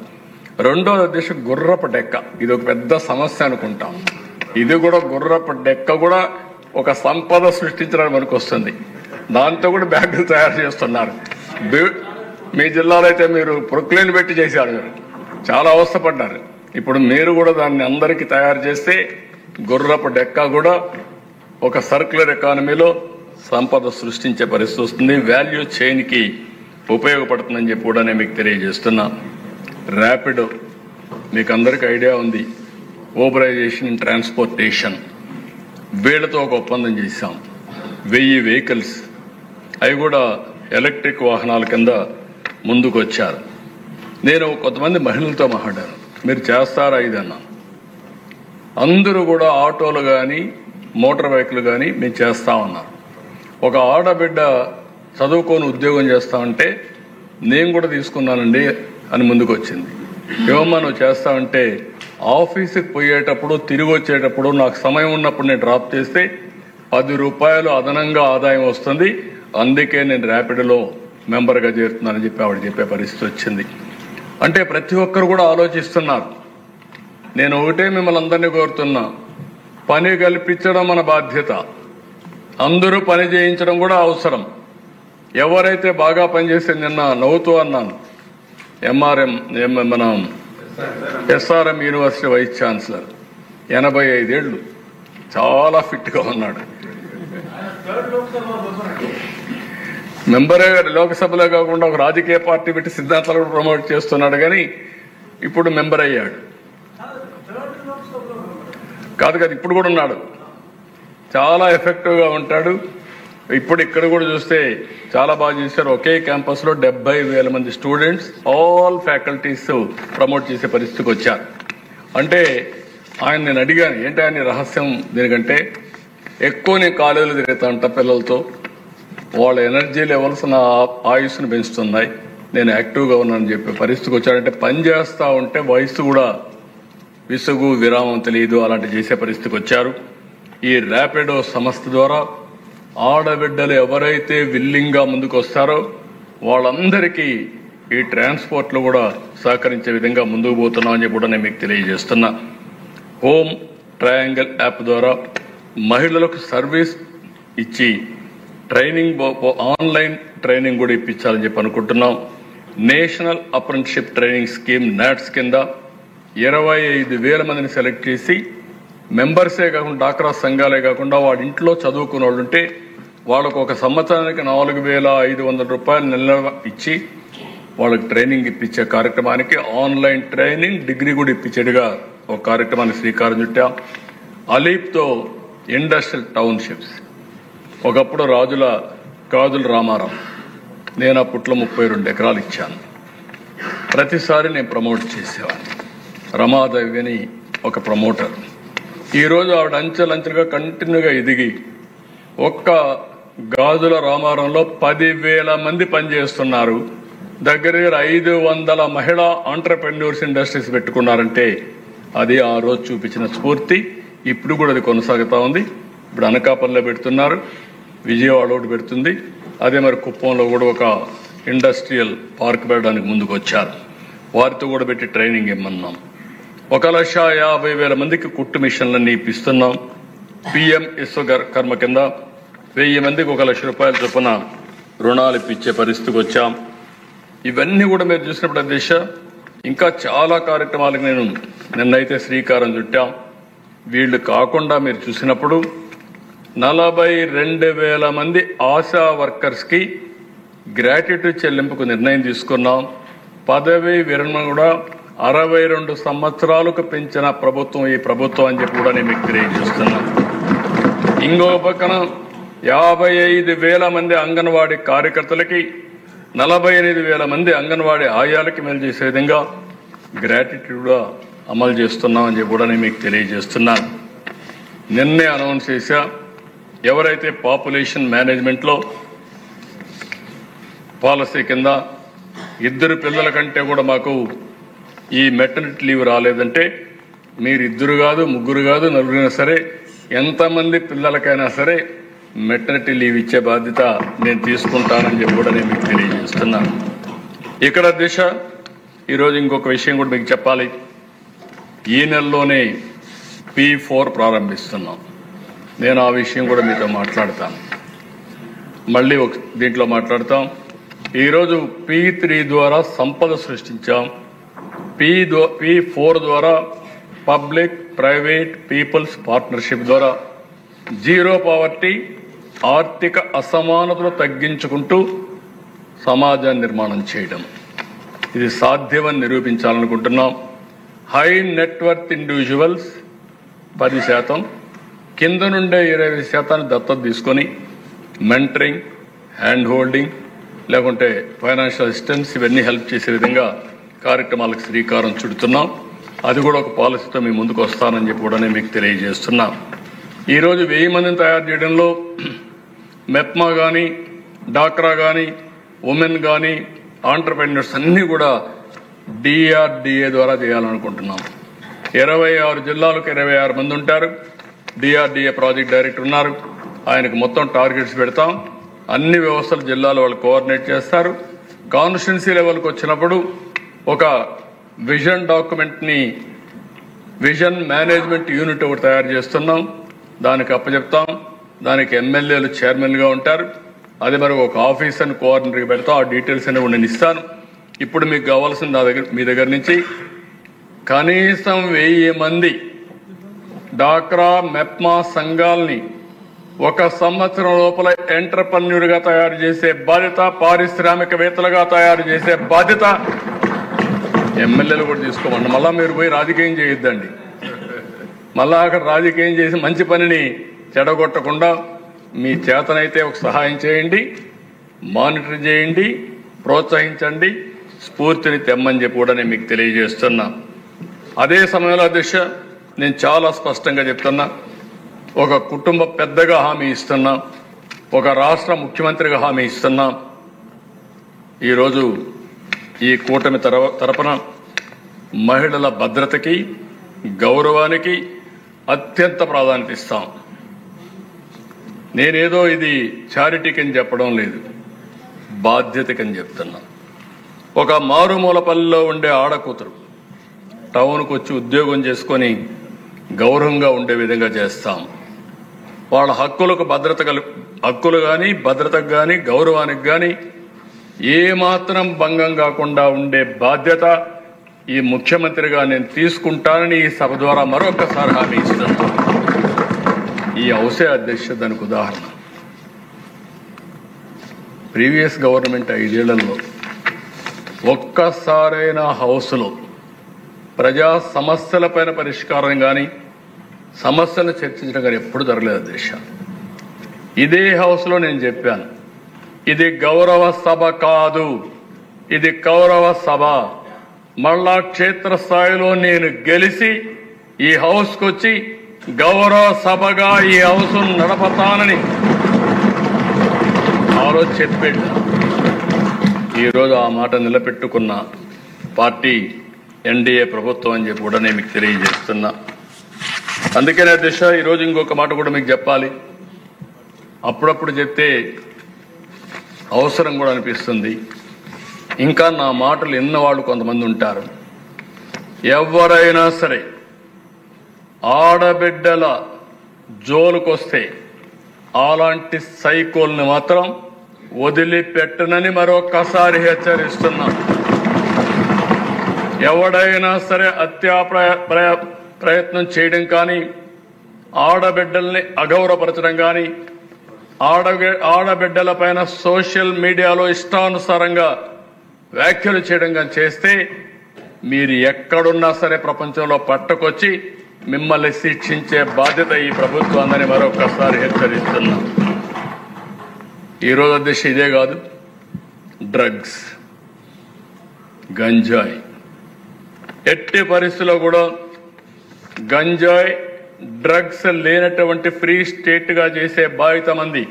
రెండో ఉద్దేశం గుర్రపు డెక్క. ఇది ఒక పెద్ద సమస్య అనుకుంటాం. ఇది కూడా గుర్రపు డెక్క కూడా ఒక సంపద సృష్టించడానికి మనకు వస్తుంది. దాంతో కూడా బ్యాగులు తయారు చేస్తున్నారు. మీ జిల్లాలో అయితే మీరు ప్రొక్లైన్ పెట్టి చేశారు, మీరు చాలా అవస్థపడ్డారు. ఇప్పుడు మీరు కూడా దాన్ని అందరికీ తయారు చేస్తే గుర్రపు డెక్క కూడా ఒక సర్క్యులర్ ఎకానమీలో సంపద సృష్టించే పరిస్థితి వస్తుంది, వాల్యూ చైన్కి ఉపయోగపడుతుందని చెప్పి కూడా నేను మీకు తెలియజేస్తున్నా. ర్యాపిడో మీకు అందరికీ ఐడియా ఉంది, ఓబరైజేషన్ ఇన్ ట్రాన్స్పోర్టేషన్, వీళ్ళతో ఒక ఒప్పందం చేశాం. 1000 వెహికల్స్ అవి కూడా ఎలక్ట్రిక్ వాహనాల కింద ముందుకు వచ్చారు. నేను కొంతమంది మహిళలతో మాట్లాడాను, మీరు చేస్తారా ఇదన్నా. అందరూ కూడా ఆటోలు కానీ మోటార్ బైకులు కానీ మేము చేస్తామన్నారు. ఒక ఆడబిడ్డ చదువుకొని ఉద్యోగం చేస్తామంటే నేను కూడా తీసుకున్నానండి అని ముందుకు వచ్చింది. ఏమమ్మా నువ్వు చేస్తామంటే, ఆఫీసుకి పోయేటప్పుడు తిరిగి వచ్చేటప్పుడు నాకు సమయం ఉన్నప్పుడు నేను డ్రాప్ చేస్తే 10 రూపాయలు అదనంగా ఆదాయం వస్తుంది, అందుకే నేను ర్యాపిడ్లో మెంబర్గా చేరుతున్నానని చెప్పి ఆవిడ చెప్పే పరిస్థితి వచ్చింది. అంటే ప్రతి ఒక్కరు కూడా ఆలోచిస్తున్నారు. నేను ఒకటే మిమ్మల్ని అందరినీ కోరుతున్నా, పని కల్పించడం మన బాధ్యత, అందరూ పని చేయించడం కూడా అవసరం. ఎవరైతే బాగా పనిచేస్తే, నిన్న నవ్వుతూ అన్నాను, మన ఎస్ఆర్ఎం యూనివర్సిటీ వైస్ ఛాన్సలర్ 85 ఏళ్ళు, చాలా ఫిట్గా ఉన్నాడు. మెంబరే లోక్సభలో కాకుండా ఒక రాజకీయ పార్టీ పెట్టి సిద్ధాంతాలు కూడా ప్రమోట్ చేస్తున్నాడు, కానీ ఇప్పుడు మెంబర్ అయ్యాడు. కాదు ఇప్పుడు కూడా ఉన్నాడు, చాలా ఎఫెక్టివ్గా ఉంటాడు. ఇప్పుడు ఇక్కడ కూడా చూస్తే చాలా బాగా చేశారు. ఒకే క్యాంపస్లో 70,000 మంది స్టూడెంట్స్, ఆల్ ఫ్యాకల్టీస్ ప్రమోట్ చేసే పరిస్థితికి వచ్చారు. అంటే ఆయన నేను అడిగాను, ఏంటి ఆయన రహస్యం దీనికంటే, ఎక్కువ నేను కాలేజీలు తిరుగుతా అంట పిల్లలతో, వాళ్ళ ఎనర్జీ లెవెల్స్ నా ఆయుష్ను పెంచుతున్నాయి, నేను యాక్టివ్గా ఉన్నానని చెప్పే పరిస్థితికి వచ్చాడంటే, పని చేస్తూ ఉంటే వయసు కూడా విసుగు విరామం తెలియదు, అలాంటి చేసే పరిస్థితికి వచ్చారు. ఈ ర్యాపిడో సంస్థ ద్వారా ఆడబిడ్డలు ఎవరైతే విల్లింగ్గా ముందుకు వస్తారో వాళ్ళందరికీ ఈ ట్రాన్స్పోర్ట్లో కూడా సహకరించే విధంగా ముందుకు పోతున్నామని చెప్పి కూడా నేను మీకు తెలియజేస్తున్నా. హోమ్ ట్రయాంగిల్ యాప్ ద్వారా మహిళలకు సర్వీస్ ఇచ్చి ట్రైనింగ్, ఆన్లైన్ ట్రైనింగ్ కూడా ఇప్పించాలని చెప్పి అనుకుంటున్నాం. National apprenticeship training scheme NATS కింద 25,000 మందిని సెలెక్ట్ చేసి, మెంబర్సే కాకుండా డాక్రా సంఘాలే కాకుండా వాడి ఇంట్లో చదువుకున్న వాళ్ళు ఉంటే వాళ్ళకు ఒక సంవత్సరానికి 4,500 రూపాయలు నెల ఇచ్చి వాళ్ళకి ట్రైనింగ్ ఇప్పించే కార్యక్రమానికి, ఆన్లైన్ ట్రైనింగ్ డిగ్రీ కూడా ఇప్పించేట్టుగా ఒక కార్యక్రమాన్ని శ్రీకారం చుట్టాం. అలీప్తో ఇండస్ట్రియల్ టౌన్షిప్స్, ఒకప్పుడు గాజుల రామారావు, నేను అప్పట్లో 32 ఎకరాలు ఇచ్చాను. ప్రతిసారి నేను ప్రమోట్ చేసేవాడిని. రమాదేవి అని ఒక ప్రమోటర్, ఈరోజు ఆవిడ అంచెలంచెలుగా కంటిన్యూగా ఎదిగి ఒక్క గాజుల రామారంలో 10,000 మంది పనిచేస్తున్నారు. దగ్గర 500 మహిళా ఆంటర్ప్రెన్యూర్స్ ఇండస్ట్రీస్ పెట్టుకున్నారంటే అది ఆ రోజు చూపించిన స్ఫూర్తి. ఇప్పుడు కూడా అది కొనసాగుతూ ఉంది. ఇప్పుడు అనకాపల్లిలో పెడుతున్నారు, విజయవాడ ఒకటి పెడుతుంది, అదే మరి కుప్పంలో కూడా ఒక ఇండస్ట్రియల్ పార్క్ పెట్టడానికి ముందుకు వచ్చారు. వారితో కూడా పెట్టి ట్రైనింగ్ ఇమ్మన్నాం. 1,50,000 మందికి కుట్టు మిషన్లన్నీ ఇప్పిస్తున్నాం. పిఎం విశ్వకర్మ కింద 1000 మందికి 1,00,000 రూపాయల చొప్పున రుణాలు ఇప్పించే పరిస్థితికి వచ్చాం. ఇవన్నీ కూడా మీరు చూసినప్పుడు అధ్యక్ష, ఇంకా చాలా కార్యక్రమాలకు నేను నిన్నైతే శ్రీకారం చుట్టాం. వీళ్ళు కాకుండా మీరు చూసినప్పుడు 42,000 మంది ఆశా వర్కర్స్కి గ్రాట్యుటీ చెల్లింపుకు నిర్ణయం తీసుకున్నాం. పదవి విరమణ కూడా 62 సంవత్సరాలకు పెంచిన ప్రభుత్వం ఈ ప్రభుత్వం అని చెప్పి కూడా నేను మీకు తెలియజేస్తున్నాను. ఇంకో పక్కన 55,000 మంది అంగన్వాడీ కార్యకర్తలకి, 48,000 మంది అంగన్వాడీ ఆయాలకి మేలు చేసే విధంగా గ్రాట్యుటీ కూడా అమలు చేస్తున్నామని చెప్పి కూడా నేను మీకు తెలియజేస్తున్నాను. నిన్నే అనౌన్స్ చేశా, ఎవరైతే పాపులేషన్ మేనేజ్మెంట్లో పాలసీ కింద 2 పిల్లల కంటే కూడా మాకు ఈ మెటర్నిటీ లీవ్ రాలేదంటే మీరు 2 కాదు 3 కాదు 4 సరే ఎంతమంది పిల్లలకైనా సరే మెటర్నిటీ లీవ్ ఇచ్చే బాధ్యత నేను తీసుకుంటానని చెప్పి కూడా నేను మీకు తెలియజేస్తున్నాను. ఇక్కడ దిశ ఈరోజు ఇంకొక విషయం కూడా మీకు చెప్పాలి. ఈ నెలలోనే P4 ప్రారంభిస్తున్నాం. నేను ఆ విషయం కూడా మీతో మాట్లాడతాను, మళ్ళీ దీంట్లో మాట్లాడతాం. ఈరోజు P3 ద్వారా సంపద సృష్టించాం. P4 ద్వారా పబ్లిక్ ప్రైవేట్ పీపుల్స్ పార్ట్నర్షిప్ ద్వారా జీరో పావర్టీ, ఆర్థిక అసమానతలు తగ్గించుకుంటూ సమాజాన్ని నిర్మాణం చేయడం, ఇది సాధ్యమని నిరూపించాలనుకుంటున్నాం. హై నెట్వర్త్ ఇండివిజువల్స్ 10%, కింద నుండే 20% దత్తత తీసుకొని మెంటరింగ్, హ్యాండ్ హోల్డింగ్, లేకుంటే ఫైనాన్షియల్ అసిస్టెన్స్ ఇవన్నీ హెల్ప్ చేసే విధంగా కార్యక్రమాలకు శ్రీకారం చుడుతున్నాం. అది కూడా ఒక పాలసీతో మీ ముందుకు వస్తానని చెప్పి కూడా నేను మీకు తెలియజేస్తున్నాం. ఈరోజు 1000 మందిని తయారు చేయడంలో మెప్మా కానీ, డాక్రా కానీ, ఉమెన్ కానీ, ఆంటర్ప్రెన్యూర్స్ అన్నీ కూడా DRDA ద్వారా చేయాలనుకుంటున్నాం. 26 జిల్లాలకు 26 మంది ఉంటారు. DRDA ప్రాజెక్ట్ డైరెక్టర్ ఉన్నారు. ఆయనకు మొత్తం టార్గెట్స్ పెడతాం. అన్ని వ్యవస్థలు జిల్లాలో వాళ్ళు కోఆర్డినేట్ చేస్తారు. కాన్స్టిట్యున్సీ లెవెల్కి వచ్చినప్పుడు ఒక విజన్ డాక్యుమెంట్ని, విజన్ మేనేజ్మెంట్ యూనిట్ ఒకటి తయారు చేస్తున్నాం. దానికి అప్పచెప్తాం. దానికి ఎమ్మెల్యేలు చైర్మన్గా ఉంటారు. అది మరి ఒక ఆఫీసర్ని కోఆర్డినేటర్గా పెడతాం. ఆ డీటెయిల్స్ అనేవి నేను ఇస్తాను. ఇప్పుడు మీకు కావాల్సింది మీ దగ్గర నుంచి కనీసం 1000 మంది డాక్రా మెప్మా సంఘాలని 1 సంవత్సరం లోపల ఎంటర్‌ప్రెన్యూర్గా తయారు చేసే బాధ్యత, పారిశ్రామికవేత్తలుగా తయారు చేసే బాధ్యత ఎమ్మెల్యేలు కూడా తీసుకోమండి. మళ్ళా మీరు పోయి రాజకీయం చేయొద్దండి. మళ్ళా అక్కడ రాజకీయం చేసి మంచి పనిని చెడగొట్టకుండా మీ చేతనైతే ఒక సహాయం చేయండి, మానిటర్ చేయండి, ప్రోత్సహించండి, స్ఫూర్తిని తెమ్మని చెప్పి కూడా నేను మీకు తెలియజేస్తున్నా. అదే సమయంలో అధ్యక్ష, నేను చాలా స్పష్టంగా చెప్తున్నా, ఒక కుటుంబ పెద్దగా హామీ ఇస్తున్నా, ఒక రాష్ట్ర ముఖ్యమంత్రిగా హామీ ఇస్తున్నా. ఈరోజు ఈ కూటమి తరపున మహిళల భద్రతకి, గౌరవానికి అత్యంత ప్రాధాన్యత ఇస్తాం. నేనేదో ఇది చారిటీకని చెప్పడం లేదు, బాధ్యతకని చెప్తున్నా. ఒక మారుమూల పల్లెలో ఉండే ఆడకూతురు టౌన్కు వచ్చి ఉద్యోగం చేసుకొని గౌరవంగా ఉండే విధంగా చేస్తాం. వాళ్ళ హక్కులకు హక్కులు కానీ, భద్రతకు కానీ, గౌరవానికి కానీ ఏమాత్రం భంగం కాకుండా ఉండే బాధ్యత ఈ ముఖ్యమంత్రిగా నేను తీసుకుంటానని ఈ సభ ద్వారా మరొకసారి హామీ ఇస్తున్నాను. ఈ హౌసే అధ్యక్ష దానికి ఉదాహరణ. ప్రీవియస్ గవర్నమెంట్ 5 ఏళ్లలో ఒక్కసారైనా హౌస్లో ప్రజా సమస్యలపైన పరిష్కారం కానీ, సమస్యలను చర్చించడం కానీ ఎప్పుడు జరగలేదు అధ్యక్ష. ఇదే హౌస్లో నేను చెప్పాను, ఇది గౌరవ సభ కాదు, ఇది కౌరవ సభ. మళ్ళా క్షేత్రస్థాయిలో నేను గెలిచి ఈ హౌస్కి వచ్చి గౌరవ సభగా ఈ హౌస్ నడపతానని ఆ రోజు చెప్పాడు. ఈరోజు ఆ మాట నిలబెట్టుకున్న పార్టీ NDA ప్రభుత్వం అని చెప్పి కూడా నేను మీకు తెలియజేస్తున్నా. అందుకనే అధ్యక్ష, ఈరోజు ఇంకొక మాట కూడా మీకు చెప్పాలి. అప్పుడప్పుడు చెప్తే అవసరం కూడా అనిపిస్తుంది. ఇంకా నా మాటలు విన్న వాళ్ళు కొంతమంది ఉంటారు. ఎవరైనా సరే ఆడబిడ్డల జోలుకొస్తే అలాంటి సైకోల్ని మాత్రం వదిలిపెట్టనని మరొక్కసారి హెచ్చరిస్తున్నా. ఎవడైనా సరే హత్యా ప్రయత్నం చేయడం కానీ, ఆడబిడ్డల్ని అగౌరవపరచడం కానీ, ఆడబిడ్డల పైన సోషల్ మీడియాలో ఇష్టానుసారంగా వ్యాఖ్యలు చేయడం కానీ చేస్తే మీరు ఎక్కడున్నా సరే ప్రపంచంలో పట్టుకొచ్చి మిమ్మల్ని శిక్షించే బాధ్యత ఈ ప్రభుత్వాన్ని మరొకసారి హెచ్చరిస్తున్నా. ఈరోజు అధ్యక్ష ఇదే కాదు, డ్రగ్స్, గంజాయి, ఎట్టి పరిస్థితుల్లో కూడా గంజాయి, డ్రగ్స్ లేనటువంటి ఫ్రీ స్టేట్గా చేసే బాధ్యత మంది.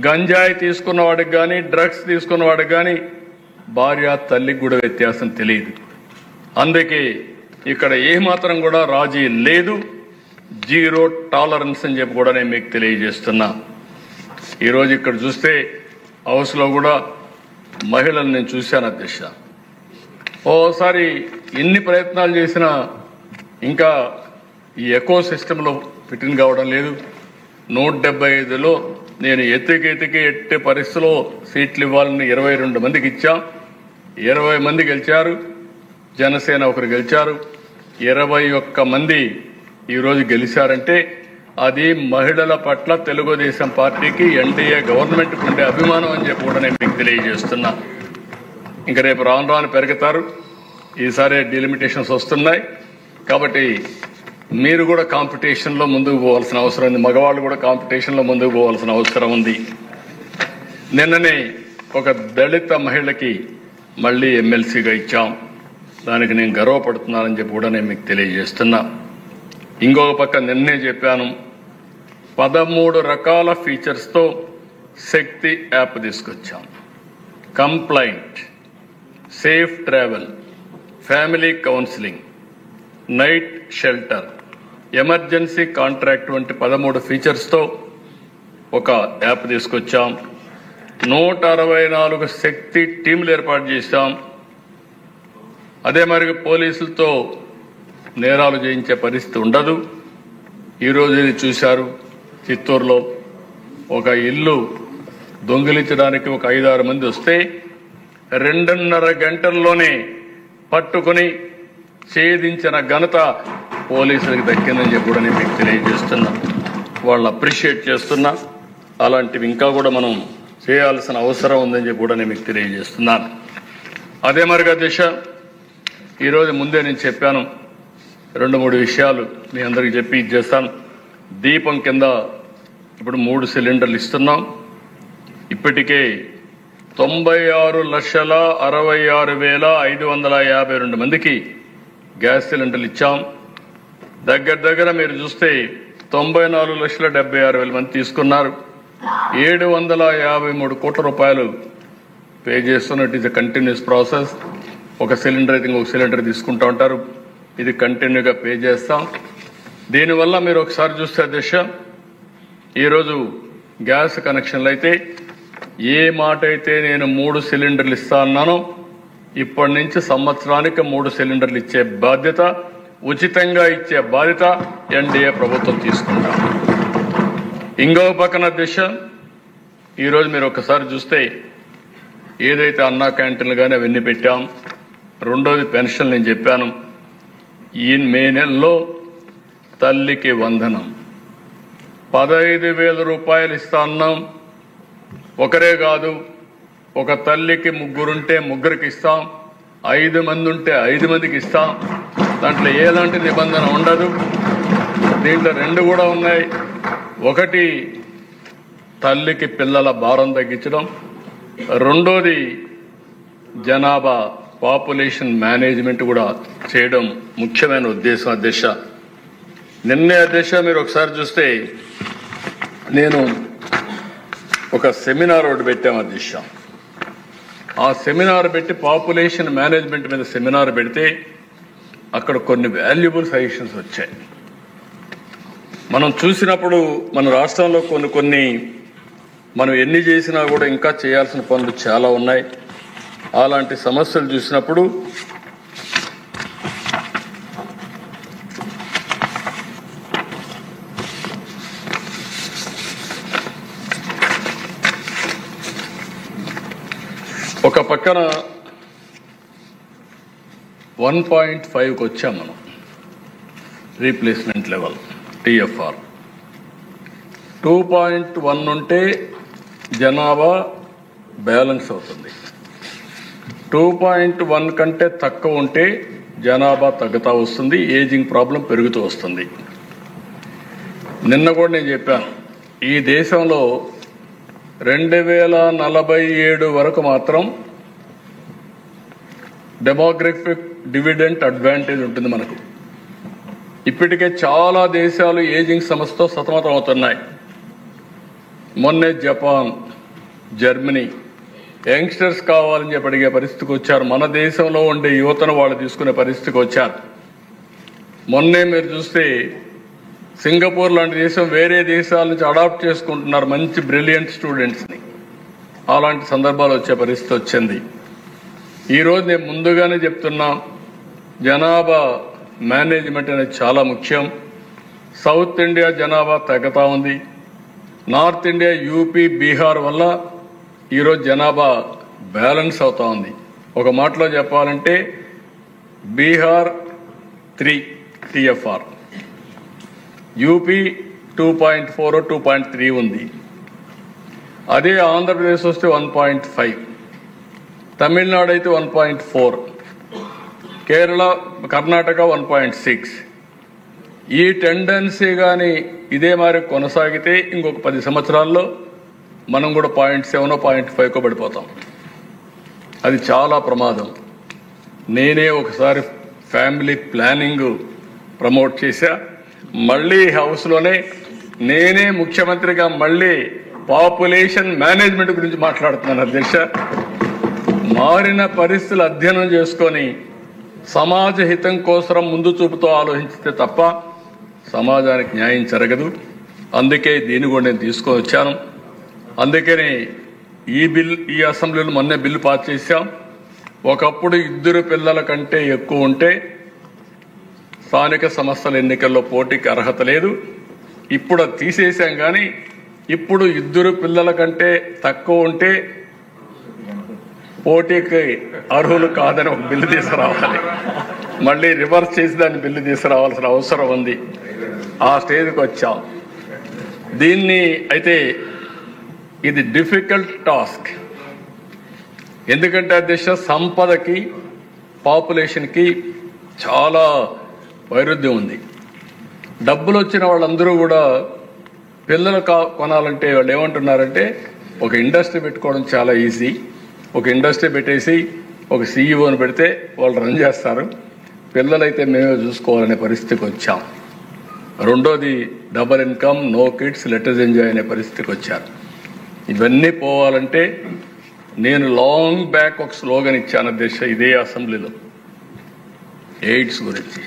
గంజాయి తీసుకున్న వాడికి కానీ డ్రగ్స్ తీసుకున్న వాడికి కానీ భార్య తల్లికి కూడా వ్యత్యాసం తెలియదు. అందుకే ఇక్కడ ఏమాత్రం కూడా రాజీ లేదు, జీరో టాలరెన్స్ అని చెప్పి కూడా నేను మీకు తెలియజేస్తున్నా. ఈరోజు ఇక్కడ చూస్తే హౌస్లో కూడా మహిళలు నేను చూశాను అధ్యక్ష. ఓసారి ఎన్ని ప్రయత్నాలు చేసినా ఇంకా ఈ ఎకో సిస్టంలో ఫిట్టింగ్ కావడం లేదు. 175లో నేను ఎత్తే పరిస్థితిలో సీట్లు ఇవ్వాలని 22 మందికి ఇచ్చాం. 20 మంది గెలిచారు, జనసేన ఒకరు గెలిచారు. 21 మంది ఈరోజు గెలిచారంటే అది మహిళల పట్ల తెలుగుదేశం పార్టీకి ఎన్డీఏ గవర్నమెంట్కి ఉండే అభిమానం అని చెప్పి కూడా నేను మీకు తెలియజేస్తున్నా. ఇంకా రేపు రాను పెరుగుతారు. ఈసారి డిలిమిటేషన్స్ వస్తున్నాయి కాబట్టి మీరు కూడా కాంపిటీషన్లో ముందుకు పోవాల్సిన అవసరం ఉంది. మగవాళ్ళు కూడా కాంపిటీషన్లో ముందుకు పోవాల్సిన అవసరం ఉంది. నిన్ననే ఒక దళిత మహిళకి మళ్ళీ ఎమ్మెల్సీగా ఇచ్చాం. దానికి నేను గర్వపడుతున్నానని చెప్పి కూడా నేను మీకు తెలియజేస్తున్నా. ఇంకొక పక్క నిన్నే చెప్పాను, 13 రకాల ఫీచర్స్తో శక్తి యాప్ తీసుకొచ్చాం. Complaint, safe travel, family counselling, night shelter, emergency contract వంటి 13 ఫీచర్స్తో ఒక యాప్ తీసుకొచ్చాం. 164 శక్తి టీంలు ఏర్పాటు చేశాం. అదే మరి పోలీసులతో నేరాలు చేయించే పరిస్థితి ఉండదు. ఈరోజు ఇది చూశారు, చిత్తూరులో ఒక ఇల్లు దొంగిలించడానికి ఒక 5-6 మంది వస్తే 2.5 గంటల్లోనే పట్టుకుని ఛేదించిన ఘనత పోలీసులకు దక్కిందని చెప్పి కూడా నేను మీకు తెలియజేస్తున్నా. వాళ్ళు అప్రిషియేట్ చేస్తున్నా. అలాంటివి ఇంకా కూడా మనం చేయాల్సిన అవసరం ఉందని చెప్పి కూడా నేను మీకు తెలియజేస్తున్నాను. అదే మరిగా దిశ ఈరోజు ముందే నేను చెప్పాను, 2-3 విషయాలు మీ అందరికీ చెప్పి ఇచ్చేస్తాను. దీపం కింద ఇప్పుడు 3 సిలిండర్లు ఇస్తున్నాం. ఇప్పటికే 96,66,552 మందికి గ్యాస్ సిలిండర్లు ఇచ్చాం. దగ్గర మీరు చూస్తే 94,76,000 మంది తీసుకున్నారు. 753 కోట్ల రూపాయలు పే చేస్తున్నట్టు. ఇది కంటిన్యూస్ ప్రాసెస్. ఒక సిలిండర్ అయితే ఇంకొక సిలిండర్ తీసుకుంటూ ఉంటారు. ఇది కంటిన్యూగా పే చేస్తాం. దీనివల్ల మీరు ఒకసారి చూస్తే అధ్యక్ష, ఈరోజు గ్యాస్ కనెక్షన్లు అయితే ఏ మాట అయితే నేను 3 సిలిండర్లు ఇస్తా అన్నానో ఇప్పటి నుంచి సంవత్సరానికి 3 సిలిండర్లు ఇచ్చే బాధ్యత, ఉచితంగా ఇచ్చే బాధ్యత ఎన్డీఏ ప్రభుత్వం తీసుకుంటాం. ఇంకో పక్కన దిశ ఈరోజు మీరు ఒకసారి చూస్తే ఏదైతే అన్నా క్యాంటీన్లు కానీ అవన్నీ పెట్టాం. రెండోది పెన్షన్ నేను చెప్పాను. ఈ మే నెలలో తల్లికి వందనం 15,000 రూపాయలు ఇస్తా అన్నాం. ఒకరే కాదు, ఒక తల్లికి 3 ఉంటే 3కి ఇస్తాం, 5 మంది ఉంటే 5 మందికి ఇస్తాం. దాంట్లో ఎలాంటి నిబంధన ఉండదు. దీంట్లో 2 కూడా ఉన్నాయి. ఒకటి తల్లికి పిల్లల భారం తగ్గించడం, రెండోది జనాభా పాపులేషన్ మేనేజ్మెంట్ కూడా చేయడం ముఖ్యమైన ఉద్దేశం అధ్యక్ష. నిన్నే అధ్యక్ష మీరు ఒకసారి చూస్తే నేను ఒక సెమినార్ ఒకటి పెట్టాము అధ్యక్ష. ఆ సెమినార్ పెట్టి పాపులేషన్ మేనేజ్మెంట్ మీద సెమినార్ పెడితే అక్కడ కొన్ని వాల్యుబుల్ సజెషన్స్ వచ్చాయి. మనం చూసినప్పుడు మన రాష్ట్రంలో కొన్ని మనం ఎన్ని చేసినా కూడా ఇంకా చేయాల్సిన పనులు చాలా ఉన్నాయి. అలాంటి సమస్యలు చూసినప్పుడు ఒక పక్కన 1.5కి వచ్చాం మనం, రీప్లేస్మెంట్ లెవెల్ టీఎఫ్ఆర్. 2.1 ఉంటే జనాభా బ్యాలెన్స్ అవుతుంది. 2.1 కంటే తక్కువ ఉంటే జనాభా తగ్గుతూ వస్తుంది, ఏజింగ్ ప్రాబ్లం పెరుగుతూ వస్తుంది. నిన్న కూడా నేను చెప్పాను, ఈ దేశంలో 2047 వరకు మాత్రం డెమోగ్రఫిక్ డివిడెంట్ అడ్వాంటేజ్ ఉంటుంది మనకు. ఇప్పటికే చాలా దేశాలు ఏజింగ్ సమస్యతో సతమతం అవుతున్నాయి. మొన్నే జపాన్, జర్మనీ యంగ్స్టర్స్ కావాలని చెప్పి అడిగే పరిస్థితికి వచ్చారు. మన దేశంలో ఉండే యువతను వాళ్ళు తీసుకునే పరిస్థితికి వచ్చారు. మొన్నే మీరు చూస్తే సింగపూర్ లాంటి దేశం వేరే దేశాల నుంచి అడాప్ట్ చేసుకుంటున్నారు మంచి బ్రిలియంట్ స్టూడెంట్స్ని. అలాంటి సందర్భాలు వచ్చే పరిస్థితి వచ్చింది. ఈరోజు నేను ముందుగానే చెప్తున్నా, జనాభా మేనేజ్మెంట్ అనేది చాలా ముఖ్యం. సౌత్ ఇండియా జనాభా తగ్గుతూ ఉంది. నార్త్ ఇండియా, యూపీ, బీహార్ వల్ల ఈరోజు జనాభా బ్యాలెన్స్ అవుతా ఉంది. ఒక మాటలో చెప్పాలంటే బీహార్ 3 TFR, యూపీ 2.4, 2.3 ఉంది. అదే ఆంధ్రప్రదేశ్ వస్తే 1.5, తమిళనాడు అయితే 1.4, కేరళ, కర్ణాటక 1.6. ఈ టెండెన్సీ కానీ ఇదే మరి కొనసాగితే ఇంకొక 10 సంవత్సరాల్లో మనం కూడా 0.7, 0.5 పడిపోతాం. అది చాలా ప్రమాదం. నేనే ఒకసారి ఫ్యామిలీ ప్లానింగ్ ప్రమోట్ చేశా. మళ్ళీ హౌస్లోనే నేనే ముఖ్యమంత్రిగా మళ్ళీ పాపులేషన్ మేనేజ్మెంట్ గురించి మాట్లాడుతున్నాను అధ్యక్ష. మారిన పరిస్థితులు అధ్యయనం చేసుకొని సమాజ హితం కోసం ముందు చూపుతో ఆలోచిస్తే తప్ప సమాజానికి న్యాయం జరగదు. అందుకే దీన్ని కూడా నేను తీసుకొని వచ్చాను. అందుకని ఈ అసెంబ్లీలో మొన్నే బిల్లు పాస్ చేశాం. ఒకప్పుడు 2 పిల్లల కంటే ఎక్కువ ఉంటే స్థానిక సంస్థల ఎన్నికల్లో పోటీకి అర్హత లేదు. ఇప్పుడు అది తీసేసాం. కానీ ఇప్పుడు 2 పిల్లల కంటే తక్కువ ఉంటే పోటీకి అర్హులు కాదని ఒక బిల్లు తీసుకురావాలి. మళ్ళీ రివర్స్ చేసి దాన్ని బిల్లు తీసుకురావాల్సిన అవసరం ఉంది. ఆ స్టేజ్కి వచ్చాం. దీన్ని అయితే ఇది డిఫికల్ట్ టాస్క్. ఎందుకంటే అధ్యక్ష, సంపదకి పాపులేషన్కి చాలా వైరుధ్యం ఉంది. డబ్బులు వచ్చిన వాళ్ళందరూ కూడా పిల్లలు కొనాలంటే వాళ్ళు ఏమంటున్నారంటే ఒక ఇండస్ట్రీ పెట్టుకోవడం చాలా ఈజీ. ఒక ఇండస్ట్రీ పెట్టేసి ఒక CEO పెడితే వాళ్ళు రన్ చేస్తారు. పిల్లలైతే మేమే చూసుకోవాలనే పరిస్థితికి వచ్చాం. రెండోది డబల్ ఇన్కమ్, నో కిడ్స్, లెటర్స్ ఎంజాయ్ అనే పరిస్థితికి వచ్చారు. ఇవన్నీ పోవాలంటే నేను లాంగ్ బ్యాక్ ఒక స్లోగన్ ఇచ్చాను అధ్యక్ష ఇదే అసెంబ్లీలో. ఎయిడ్స్ గురించి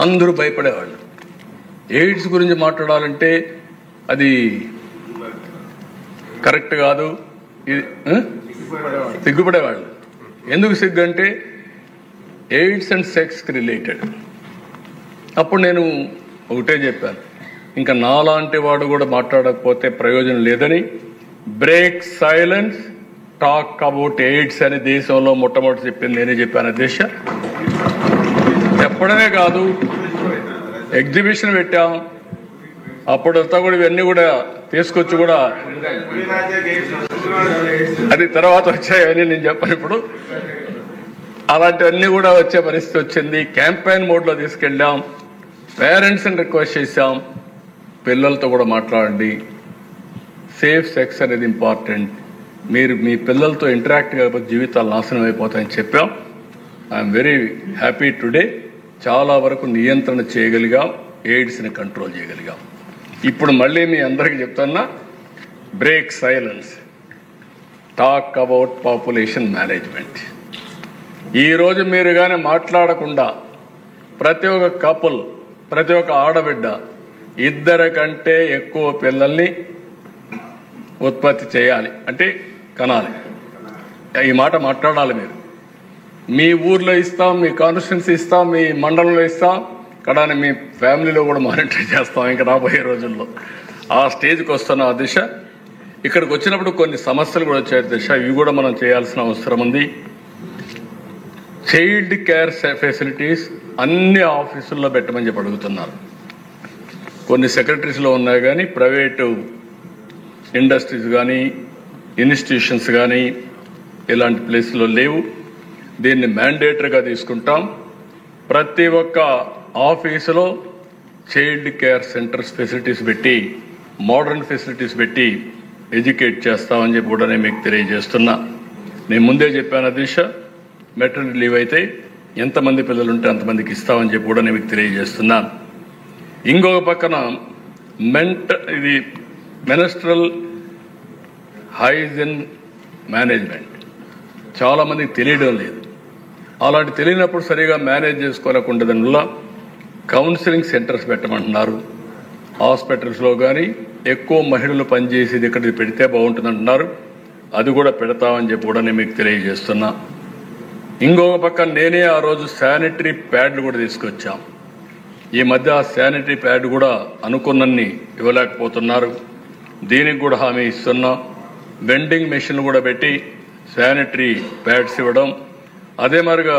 అందరూ భయపడేవాళ్ళు. ఎయిడ్స్ గురించి మాట్లాడాలంటే అది కరెక్ట్ కాదు, ఇది సిగ్గుపడేవాళ్ళు. ఎందుకు సిగ్గు అంటే ఎయిడ్స్ అండ్ సెక్స్కి రిలేటెడ్. అప్పుడు నేను ఒకటే చెప్పాను, ఇంకా నాలాంటి వాడు కూడా మాట్లాడకపోతే ప్రయోజనం లేదని. Break silence, talk about AIDS అని దేశంలో మొట్టమొదటి చెప్పింది నేనే చెప్పాను అధ్యక్ష. చెప్పడమే కాదు, ఎగ్జిబిషన్ పెట్టాం. అప్పుడంతా కూడా ఇవన్నీ కూడా తీసుకొచ్చి కూడా అది తర్వాత వచ్చాయని నేను చెప్పాను. ఇప్పుడు అలాంటివన్నీ కూడా వచ్చే పరిస్థితి వచ్చింది. క్యాంపెయిన్ మోడ్లో తీసుకెళ్ళాం. పేరెంట్స్ని రిక్వెస్ట్ చేశాం, పిల్లలతో కూడా మాట్లాడండి. సేఫ్ సెక్స్ అనేది ఇంపార్టెంట్. మీరు మీ పిల్లలతో ఇంటరాక్ట్ కాకపోతే జీవితాలు నాశనం అయిపోతాయని చెప్పాం. I'm very happy today. చాలా వరకు నియంత్రణ చేయగలిగాం, ఎయిడ్స్ని కంట్రోల్ చేయగలిగాం. ఇప్పుడు మళ్ళీ మీ అందరికీ చెప్తున్నా, break silence, talk about population management. ఈరోజు మీరు కానీ మాట్లాడకుండా ప్రతి ఒక్క కపుల్, ప్రతి ఒక్క ఆడబిడ్డ 2 కంటే ఎక్కువ పిల్లల్ని ఉత్పత్తి చేయాలి, అంటే కనాలి. ఈ మాట మాట్లాడాలి. మీరు మీ ఊర్లో ఇస్తాం, మీ కాన్స్టిట్యున్సీ ఇస్తాం, మీ మండలంలో ఇస్తాం, కడాని మీ ఫ్యామిలీలో కూడా మానిటర్ చేస్తాం ఇంకా రాబోయే రోజుల్లో. ఆ స్టేజ్కి వస్తున్న ఆ దిశ. ఇక్కడికి వచ్చినప్పుడు కొన్ని సమస్యలు కూడా వచ్చాయి దిశ. ఇవి కూడా మనం చేయాల్సిన అవసరం ఉంది. చైల్డ్ కేర్ ఫెసిలిటీస్ అన్ని ఆఫీసుల్లో పెట్టమని చెప్పి అడుగుతున్నారు. కొన్ని సెక్రటరీస్లో ఉన్నాయి కానీ ప్రైవేటు ఇండస్ట్రీస్ కానీ ఇన్స్టిట్యూషన్స్ కానీ ఇలాంటి ప్లేస్లో లేవు. దీన్ని మ్యాండేటరీగా తీసుకుంటాం. ప్రతి ఒక్క ఆఫీసులో చైల్డ్ కేర్ సెంటర్స్ ఫెసిలిటీస్ పెట్టి, మోడర్న్ ఫెసిలిటీస్ పెట్టి ఎడ్యుకేట్ చేస్తామని చెప్పి కూడా నేను మీకు తెలియజేస్తున్నా. నేను ముందే చెప్పాను దిశ, మెటర్నిటీ లీవ్ అయితే ఎంతమంది పిల్లలు ఉంటే అంతమందికి ఇస్తామని చెప్పి కూడా నేను మీకు తెలియజేస్తున్నాను. ఇంకొక పక్కన ఇది మెనస్ట్రల్ హైజిన్ మేనేజ్మెంట్ చాలామందికి తెలియడం లేదు. అలాంటి తెలియనప్పుడు సరిగా మేనేజ్ చేసుకోలేకుండా దానివల్ల కౌన్సిలింగ్ సెంటర్స్ పెట్టమంటున్నారు. హాస్పిటల్స్లో కానీ ఎక్కువ మహిళలు పనిచేసేది ఇక్కడ పెడితే బాగుంటుందంటున్నారు. అది కూడా పెడతామని చెప్పి కూడా నేను మీకు తెలియజేస్తున్నా. ఇంకొక పక్క నేనే ఆ రోజు శానిటరీ ప్యాడ్లు కూడా తీసుకొచ్చాం. ఈ మధ్య ఆ శానిటరీ ప్యాడ్ కూడా అనుకున్నన్ని ఇవ్వలేకపోతున్నారు. దీనికి కూడా హామీ ఇస్తున్నా. వెండింగ్ మెషిన్లు కూడా పెట్టి శానిటరీ ప్యాడ్స్ ఇవ్వడం, అదే మరిగా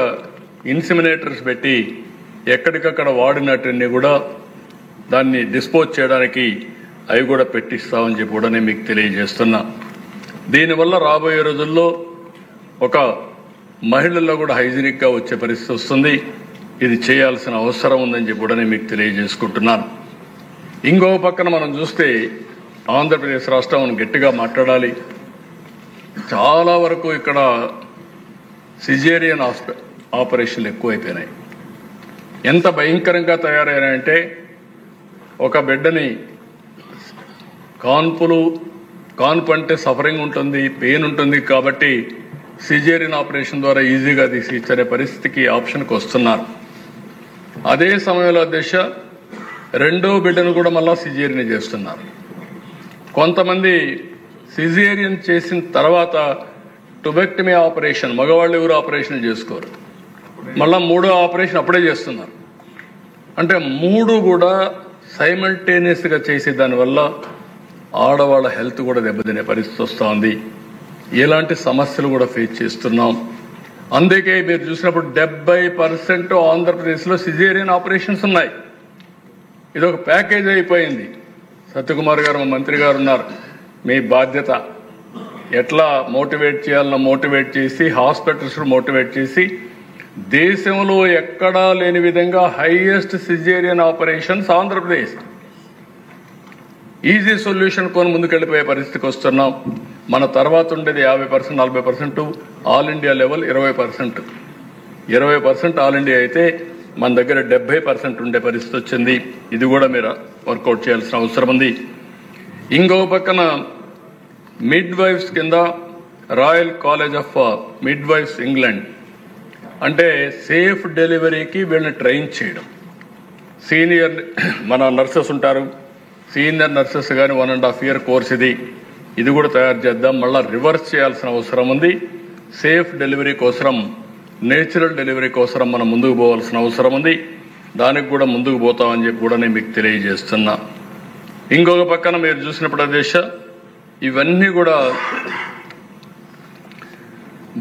ఇన్సిమినేటర్స్ పెట్టి ఎక్కడికక్కడ వాడినట్టుని కూడా దాన్ని డిస్పోజ్ చేయడానికి అవి కూడా పెట్టిస్తామని చెప్పి కూడా నేను మీకు తెలియజేస్తున్నా. దీనివల్ల రాబోయే రోజుల్లో ఒక మహిళల్లో కూడా హైజీనిక్గా వచ్చే పరిస్థితి వస్తుంది. ఇది చేయాల్సిన అవసరం ఉందని చెప్పి కూడా నేను మీకు తెలియజేసుకుంటున్నాను. ఇంకో పక్కన మనం చూస్తే ఆంధ్రప్రదేశ్ రాష్ట్రం మనం గట్టిగా మాట్లాడాలి. చాలా వరకు ఇక్కడ సిజేరియన్ ఆపరేషన్లు ఎక్కువైపోయినాయి. ఎంత భయంకరంగా తయారైనాయంటే ఒక బిడ్డని కాన్పు అంటే సఫరింగ్ ఉంటుంది, పెయిన్ ఉంటుంది కాబట్టి సిజేరియన్ ఆపరేషన్ ద్వారా ఈజీగా తీసి ఇచ్చే పరిస్థితికి ఆప్షన్కి వస్తున్నారు. అదే సమయంలో దిశ రెండో బిడ్డను కూడా మళ్ళా సిజేరియన్ చేస్తున్నారు. కొంతమంది సిజేరియన్ చేసిన తర్వాత టుబెక్టమీ ఆపరేషన్, మగవాళ్ళు ఎవరు ఆపరేషన్ చేసుకోరు, మళ్ళా మూడో ఆపరేషన్ అప్పుడే చేస్తున్నారు. అంటే మూడు కూడా సైమల్టేనియస్గా చేసే దానివల్ల ఆడవాళ్ళ హెల్త్ కూడా దెబ్బతినే పరిస్థితి వస్తుంది. ఇలాంటి సమస్యలు కూడా ఫేస్ చేస్తున్నాం. అందుకే మీరు చూసినప్పుడు 70% ఆంధ్రప్రదేశ్లో సిజేరియన్ ఆపరేషన్స్ ఉన్నాయి. ఇది ఒక ప్యాకేజ్ అయిపోయింది. సత్యకుమార్ గారు, మా మంత్రి గారు ఉన్నారు, మీ బాధ్యత ఎట్లా మోటివేట్ చేయాలన్నా మోటివేట్ చేసి, హాస్పిటల్స్ మోటివేట్ చేసి, దేశంలో ఎక్కడా లేని విధంగా highest caesarean operations Andhra Pradesh. Easy solution కొని ముందుకెళ్ళిపోయే పరిస్థితికి వస్తున్నాం. మన తర్వాత ఉండేది 50%, 40%, all India level 20%. 20% all India అయితే మన దగ్గర 70% ఉండే పరిస్థితి వచ్చింది. ఇది కూడా మీరు వర్కౌట్ చేయాల్సిన అవసరం ఉంది. ఇంకో పక్కన మిడ్ వైఫ్స్ కింద royal college of midwives England అంటే సేఫ్ డెలివరీకి వీళ్ళని ట్రైన్ చేయడం. సీనియర్ మన నర్సెస్ ఉంటారు, సీనియర్ నర్సెస్ కానీ 1.5 year కోర్స్ ఇది కూడా తయారు చేద్దాం. మళ్ళీ రివర్స్ చేయాల్సిన అవసరం ఉంది. సేఫ్ డెలివరీ కోసం, నేచురల్ డెలివరీ కోసం మనం ముందుకు పోవాల్సిన అవసరం ఉంది. దానికి కూడా ముందుకు పోతామని చెప్పి కూడా నేను మీకు తెలియజేస్తున్నా. ఇంకొక పక్కన మీరు చూసినప్పుడు దేశ ఇవన్నీ కూడా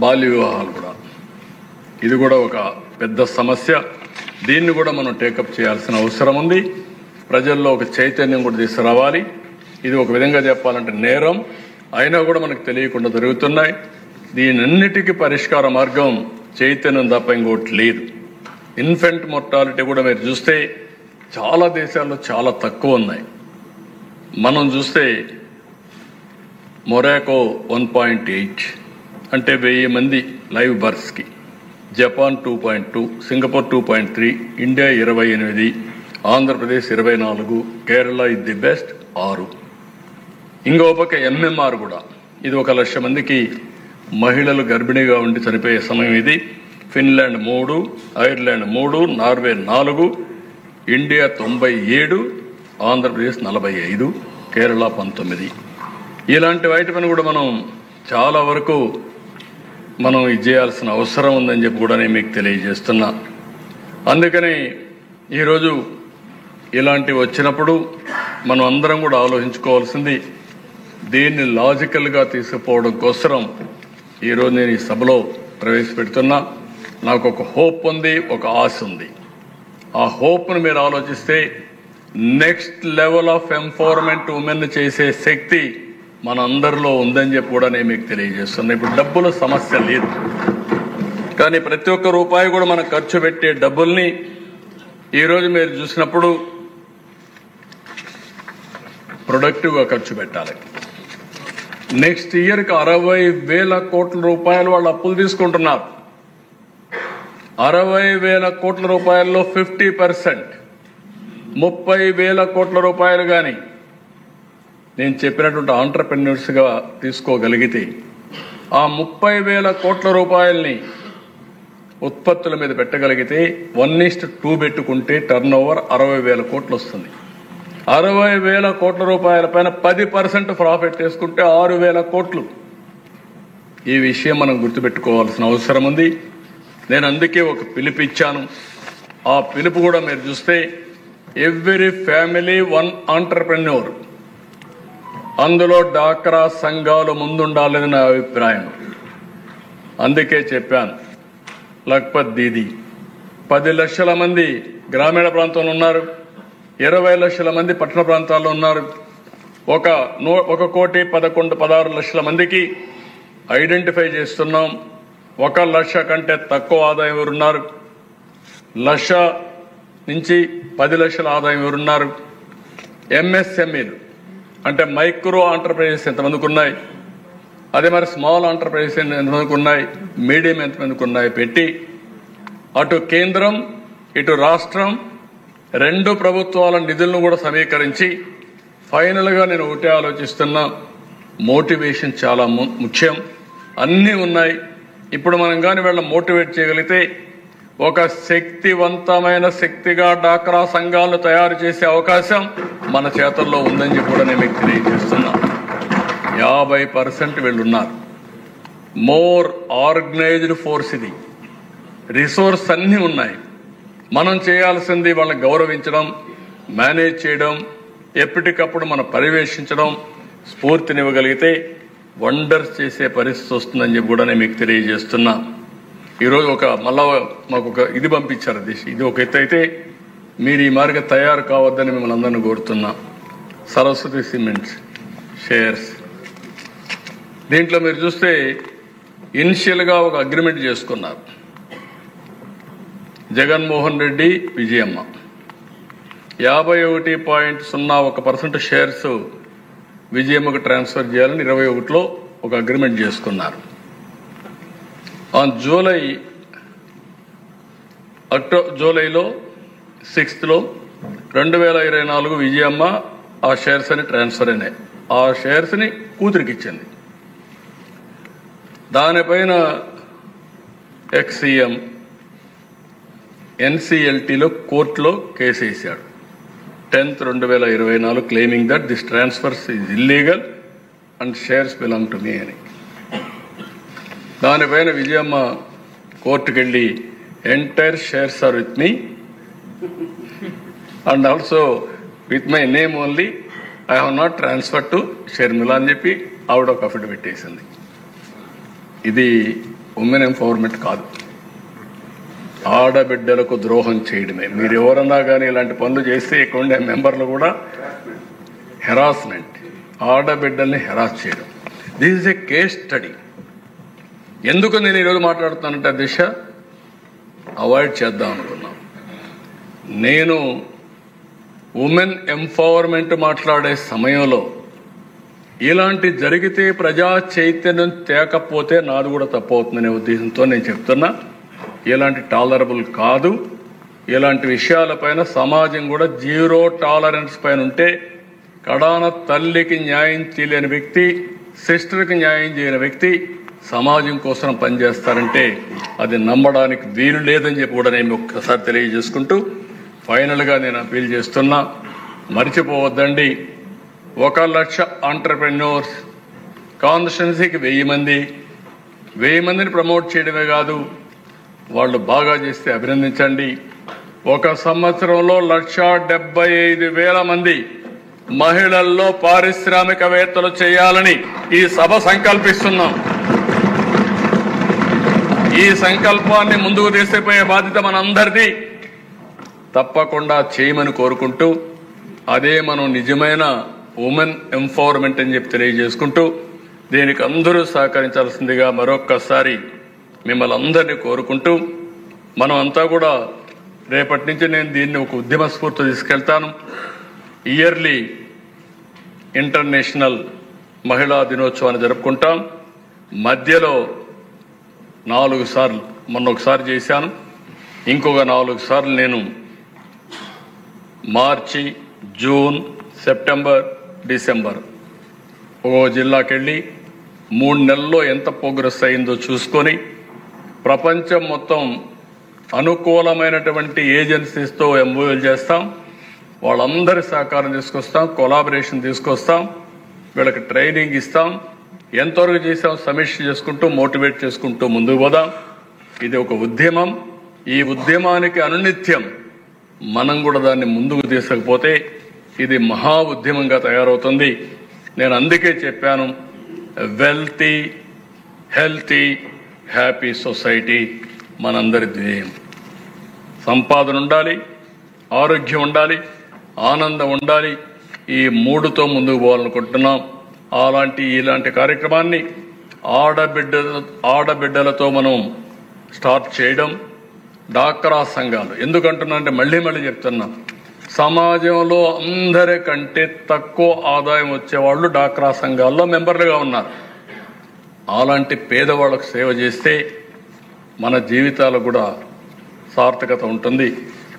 బాల్య వివాహాలు కూడా, ఇది కూడా ఒక పెద్ద సమస్య. దీన్ని కూడా మనం టేకప్ చేయాల్సిన అవసరం ఉంది. ప్రజల్లో ఒక చైతన్యం కూడా తీసుకురావాలి. ఇది ఒక విధంగా చెప్పాలంటే నేరం అయినా కూడా మనకు తెలియకుండా జరుగుతున్నాయి. దీనన్నిటికీ పరిష్కార మార్గం చైతన్యం తప్ప ఇంకోటి లేదు. ఇన్ఫెంట్ మోర్టాలిటీ కూడా మీరు చూస్తే చాలా దేశాల్లో చాలా తక్కువ ఉన్నాయి. మనం చూస్తే మొరాకో 1.8 అంటే 1000 మంది లైవ్ బర్త్స్కి, Japan 2.2, Singapore 2.3, India 28, Andhra Pradesh 24, Kerala ఇది ది బెస్ట్ 6. ఇంకో పక్క ఎంఎంఆర్ కూడా ఇది 1,00,000 మందికి మహిళలు గర్భిణీగా ఉండి చనిపోయే సమయం ఇది. Finland 3, Ireland 3, Norway 4, India 97, Andhra Pradesh 45, Kerala 19. ఇలాంటి వాటిపైన కూడా మనం చాలా వరకు మనం ఇది చేయాల్సిన అవసరం ఉందని చెప్పి కూడా నేను మీకు తెలియజేస్తున్నా. అందుకని ఈరోజు ఇలాంటివి వచ్చినప్పుడు మనం అందరం కూడా ఆలోచించుకోవాల్సింది, దీన్ని లాజికల్గా తీసుకుపోవడం కోసం ఈరోజు నేను ఈ సభలో ప్రవేశపెడుతున్నా. నాకు ఒక హోప్ ఉంది, ఒక ఆశ ఉంది. ఆ హోప్ను మీరు ఆలోచిస్తే next level of empowerment women చేసే శక్తి మన అందరిలో ఉందని చెప్పి కూడా నేను మీకు తెలియజేస్తున్నా. ఇప్పుడు డబ్బుల సమస్య లేదు, కానీ ప్రతి ఒక్క రూపాయి కూడా మనం ఖర్చు పెట్టే డబ్బుల్ని ఈరోజు మీరు చూసినప్పుడు ప్రొడక్టివ్గా ఖర్చు పెట్టాలి. నెక్స్ట్ ఇయర్కి 60,000 కోట్ల రూపాయలు వాళ్ళు అప్పులు తీసుకుంటున్నారు. 60,000 కోట్ల రూపాయల్లో 50%, 30,000 కోట్ల రూపాయలు కానీ నేను చెప్పినటువంటి ఆంటర్‌ప్రెన్యూర్స్‌గా తీసుకోగలిగితే ఆ 30,000 కోట్ల రూపాయల్ని ఉత్పత్తుల మీద పెట్టగలిగితే 1:2 పెట్టుకుంటే టర్నోవర్ 60,000 కోట్లు వస్తుంది. 60,000 కోట్ల రూపాయల పైన 10% ప్రాఫిట్ చేసుకుంటే 6,000 కోట్లు. ఈ విషయం మనం గుర్తుపెట్టుకోవాల్సిన అవసరం ఉంది. నేను అందుకే ఒక పిలుపు ఇచ్చాను. ఆ పిలుపు కూడా మీరు చూస్తే ఎవ్రీ ఫ్యామిలీ వన్ ఆంటర్‌ప్రెన్యూర్, అందులో డాక్రా సంఘాలు ముందుండాలని నా అభిప్రాయం. అందుకే చెప్పాను లఖ్పత్ దీదీ 10 లక్షల మంది గ్రామీణ ప్రాంతంలో ఉన్నారు, 20 లక్షల మంది పట్టణ ప్రాంతాల్లో ఉన్నారు. 1,11,16 లక్షల మందికి ఐడెంటిఫై చేస్తున్నాం. 1 లక్ష కంటే తక్కువ ఆదాయం ఎవరున్నారు, 1 లక్ష నుంచి 10 లక్షల ఆదాయం ఎవరున్నారు. ఎంఎస్ఎంఈలు అంటే మైక్రో ఆంటర్‌ప్రైజెస్ ఎంతమందికి ఉన్నాయి, అదే మరి స్మాల్ ఆంటర్‌ప్రైజెస్ ఎంతమందికి ఉన్నాయి, మీడియం ఎంతమందికి ఉన్నాయి పెట్టి అటు కేంద్రం ఇటు రాష్ట్రం 2 ప్రభుత్వాల నిధులను కూడా సమీకరించి ఫైనల్గా నేను ఒకటే ఆలోచిస్తున్నా, మోటివేషన్ చాలా ముఖ్యం. అన్నీ ఉన్నాయి. ఇప్పుడు మనం కానీ వీళ్ళని మోటివేట్ చేయగలిగితే ఒక శక్తివంతమైన శక్తిగా డాక్రా సంఘాలను తయారు చేసే అవకాశం మన చేతుల్లో ఉందని చెప్పి కూడా నేను మీకు తెలియజేస్తున్నా. 50% వీళ్ళున్నారు. మోర్ ఆర్గనైజ్డ్ ఫోర్స్ ఇది. రిసోర్స్ అన్నీ ఉన్నాయి. మనం చేయాల్సింది వాళ్ళని గౌరవించడం, మేనేజ్ చేయడం, ఎప్పటికప్పుడు మనం పర్యవేక్షించడం, స్ఫూర్తినివ్వగలిగితే వండర్స్ చేసే పరిస్థితి వస్తుందని చెప్పి కూడా నేను మీకు తెలియజేస్తున్నా. ఈరోజు మళ్ళా మాకు ఒక ఇది పంపించారు. ఇది ఒక ఎత్తు అయితే మీరు ఈ మార్గం తయారు కావద్దని మిమ్మల్ని అందరినీ కోరుతున్నా. సరస్వతి సిమెంట్స్ షేర్స్ దీంట్లో మీరు చూస్తే ఇనిషియల్గా ఒక అగ్రిమెంట్ చేసుకున్నారు. జగన్మోహన్ రెడ్డి, విజయమ్మ 51.01% షేర్స్ విజయమ్మకు ట్రాన్స్ఫర్ చేయాలని 21లో ఒక అగ్రిమెంట్ చేసుకున్నారు. జూలైలో 6th 2024 విజయమ్మ ఆ షేర్స్ అని ట్రాన్స్ఫర్ అయినాయి. ఆ షేర్స్ని కూతురికి ఇచ్చింది. దానిపైన ఎక్స్సీఎం ఎన్సీఎల్టీలో కోర్టులో కేసు వేశాడు 10th 2024 claiming that this transfers is illegal and shares belong to me అని. దానిపైన విజయమ్మ కోర్టుకు వెళ్ళి entire shares are with me and also with my name only, I have not transfer to Sharmila అని చెప్పి ఆవిడ ఒక అఫిడవిట్ వేసింది. ఇది ఉమెన్ ఎంపవర్మెంట్ కాదు, ఆడబిడ్డలకు ద్రోహం చేయడమే. మీరు ఎవరన్నా కానీ ఇలాంటి పనులు చేస్తే ఇక్కడ ఉండే మెంబర్లు కూడా హెరాస్మెంట్, ఆడబిడ్డల్ని హెరాస్ చేయడం. This is a case study. ఎందుకు నేను ఈరోజు మాట్లాడుతానంటే దిశ అవాయిడ్ చేద్దాం అనుకున్నాం. నేను ఉమెన్ ఎంపవర్మెంట్ మాట్లాడే సమయంలో ఇలాంటి జరిగితే ప్రజా చైతన్యం తేకపోతే నాది కూడా తప్పు అవుతుందనే ఉద్దేశంతో నేను చెప్తున్నా. ఇలాంటి టాలరబుల్ కాదు. ఇలాంటి విషయాలపైన సమాజం కూడా జీరో టాలరెన్స్ పైన ఉంటే కడాన తల్లికి న్యాయం చేయలేని వ్యక్తి, సిస్టర్కి న్యాయం చేయని వ్యక్తి సమాజం కోసం పనిచేస్తారంటే అది నమ్మడానికి వీలు లేదని చెప్పి కూడా నేను ఒక్కసారి తెలియజేసుకుంటూ ఫైనల్గా నేను అపీల్ చేస్తున్నా, మర్చిపోవద్దండి 1 లక్ష ఆంటర్‌ప్రెన్యూర్స్ కాన్స్టిట్యున్సీకి 1000 మందిని ప్రమోట్ చేయడమే కాదు, వాళ్ళు బాగా చేస్తే అభినందించండి. 1 సంవత్సరంలో 1,75,000 మంది మహిళల్లో పారిశ్రామికవేత్తలు చేయాలని ఈ సభ సంకల్పిస్తున్నాం. ఈ సంకల్పాన్ని ముందుకు తీసుకుపోయే బాధ్యత మనందరిది. తప్పకుండా చేయమని కోరుకుంటూ, అదే మనం నిజమైన ఉమెన్ ఎంపవర్మెంట్ అని చెప్పి తెలియజేసుకుంటూ, దీనికి అందరూ సహకరించాల్సిందిగా మరొక్కసారి మిమ్మల్ని అందరినీ కోరుకుంటూ, మనం అంతా కూడా రేపటి నుంచి నేను దీన్ని ఒక ఉద్యమ స్ఫూర్తి తీసుకెళ్తాను. ఇయర్లీ ఇంటర్నేషనల్ మహిళా దినోత్సవాన్ని జరుపుకుంటాం. మధ్యలో 4 సార్లు, మొన్న ఒకసారి చేశాను, ఇంకొక 4 సార్లు నేను మార్చి, జూన్, సెప్టెంబర్, డిసెంబర్ ఓ జిల్లాకి వెళ్ళి 3 నెలల్లో ఎంత ప్రోగ్రెస్ అయిందో చూసుకొని ప్రపంచం మొత్తం అనుకూలమైనటువంటి ఏజెన్సీస్తో ఎంఓయూలు చేస్తాం. వాళ్ళందరి సహకారం తీసుకొస్తాం, కొలాబరేషన్ తీసుకొస్తాం, వీళ్ళకి ట్రైనింగ్ ఇస్తాం. ఎంతవరకు చేసాం సమీక్ష చేసుకుంటూ మోటివేట్ చేసుకుంటూ ముందుకు పోదాం. ఇది ఒక ఉద్యమం. ఈ ఉద్యమానికి అనునిత్యం మనం కూడా దాన్ని ముందుకు తీసుకపోతే ఇది మహా ఉద్యమంగా తయారవుతుంది. నేను అందుకే చెప్పాను, వెల్తీ, హెల్తీ, హ్యాపీ సొసైటీ మనందరి ధ్యేయం. సంపాదన ఉండాలి, ఆరోగ్యం ఉండాలి, ఆనందం ఉండాలి. ఈ 3తో ముందుకు పోవాలనుకుంటున్నాం. ఇలాంటి కార్యక్రమాన్ని ఆడబిడ్డలతో మనం స్టార్ట్ చేయడం. డాక్రా సంఘాలు ఎందుకంటున్నా అంటే మళ్ళీ చెప్తున్నా, సమాజంలో అందరికంటే తక్కువ ఆదాయం వచ్చేవాళ్ళు డాక్రా సంఘాల్లో మెంబర్లుగా ఉన్నారు. అలాంటి పేదవాళ్ళకు సేవ చేస్తే మన జీవితాలు కూడా సార్థకత ఉంటుంది.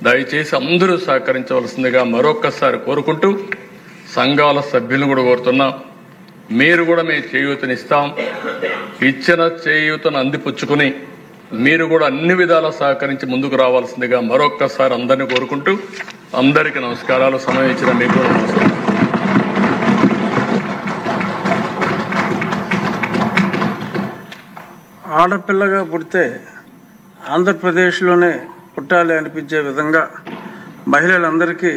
దయచేసి అందరూ సహకరించవలసిందిగా మరొక్కసారి కోరుకుంటూ సంఘాల సభ్యులను కూడా కోరుతున్నాం. మీరు కూడా మీ చేయూతనిస్తాం. ఇచ్చిన చేయూతను అందిపుచ్చుకుని మీరు కూడా అన్ని విధాలా సహకరించి ముందుకు రావాల్సిందిగా మరొక్కసారి అందరినీ కోరుకుంటూ అందరికీ నమస్కారాలు. సమయం ఇచ్చిన మీకు కూడా నమస్కారం. ఆడపిల్లగా పుడితే ఆంధ్రప్రదేశ్లోనే పుట్టాలి అనిపించే విధంగా మహిళలందరికీ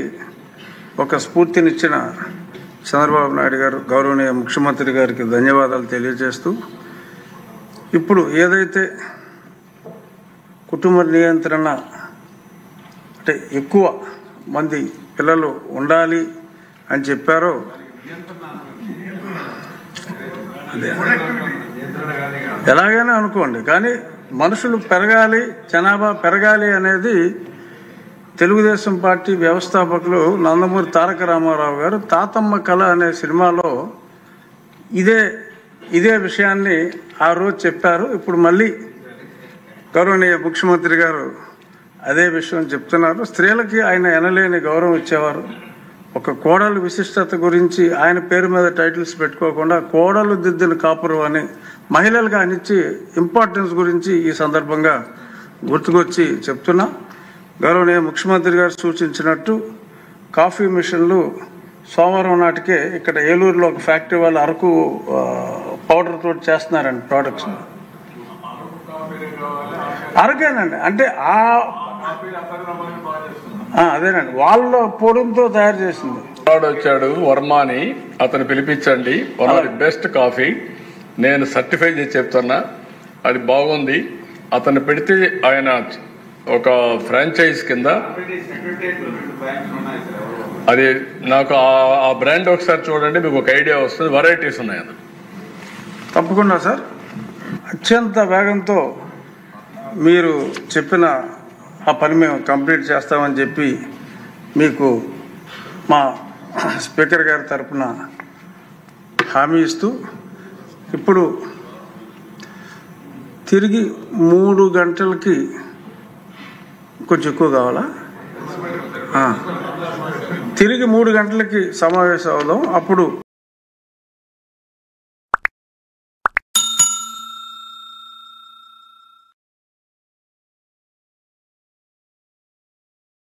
ఒక స్ఫూర్తినిచ్చిన చంద్రబాబు నాయుడు గారు, గౌరవనీయ ముఖ్యమంత్రి గారికి ధన్యవాదాలు తెలియజేస్తూ, ఇప్పుడు ఏదైతే కుటుంబ నియంత్రణ అంటే ఎక్కువ మంది పిల్లలు ఉండాలి అని చెప్పారో, ఎలాగైనా అనుకోండి, కానీ మనుషులు పెరగాలి, జనాభా పెరగాలి అనేది తెలుగుదేశం పార్టీ వ్యవస్థాపకులు నందమూరి తారక రామారావు గారు తాతమ్మ కళ అనే సినిమాలో ఇదే విషయాన్ని ఆ రోజు చెప్పారు. ఇప్పుడు మళ్ళీ గౌరవనీయ ముఖ్యమంత్రి గారు అదే విషయం చెప్తున్నారు. స్త్రీలకి ఆయన ఎనలేని గౌరవం ఇచ్చేవారు. ఒక కోడలు విశిష్టత గురించి ఆయన పేరు మీద టైటిల్స్ పెట్టుకోకుండా కోడలు దిద్దిన కాపురం అని మహిళలుగా అనిచ్చి ఇంపార్టెన్స్ గురించి ఈ సందర్భంగా గుర్తుకొచ్చి చెప్తున్నా. గౌరవనీయ ముఖ్యమంత్రి గారు సూచించినట్టు కాఫీ మిషన్లు సోమవారం నాటికే ఇక్కడ ఏలూరులో ఒక ఫ్యాక్టరీ వాళ్ళు అరకు పౌడర్ తోటి చేస్తున్నారండి ప్రోడక్ట్స్. అరకేనండి, అంటే అదేనండి వాళ్ళ పొడంతో తయారు చేసింది. వచ్చాడు వర్మాని, అతను పిలిపించండి. One of the best coffee నేను సర్టిఫై చేసి చెప్తున్నా, అది బాగుంది. అతను పెడితే ఆయన ఒక ఫ్రాంచైజ్ కింద అది నాకు ఆ బ్రాండ్ ఒకసారి చూడండి, మీకు ఒక ఐడియా వస్తుంది. వెరైటీస్ ఉన్నాయి. తప్పకుండా సార్, అత్యంత వేగంతో మీరు చెప్పిన ఆ పని మేము కంప్లీట్ చేస్తామని చెప్పి మీకు మా స్పీకర్ గారి తరఫున హామీ ఇస్తూ, ఇప్పుడు తిరిగి 3 గంటలకి కొంచెం ఎక్కువ కావాలా, తిరిగి 3 గంటలకి సమావేశం అవుదాం. అప్పుడు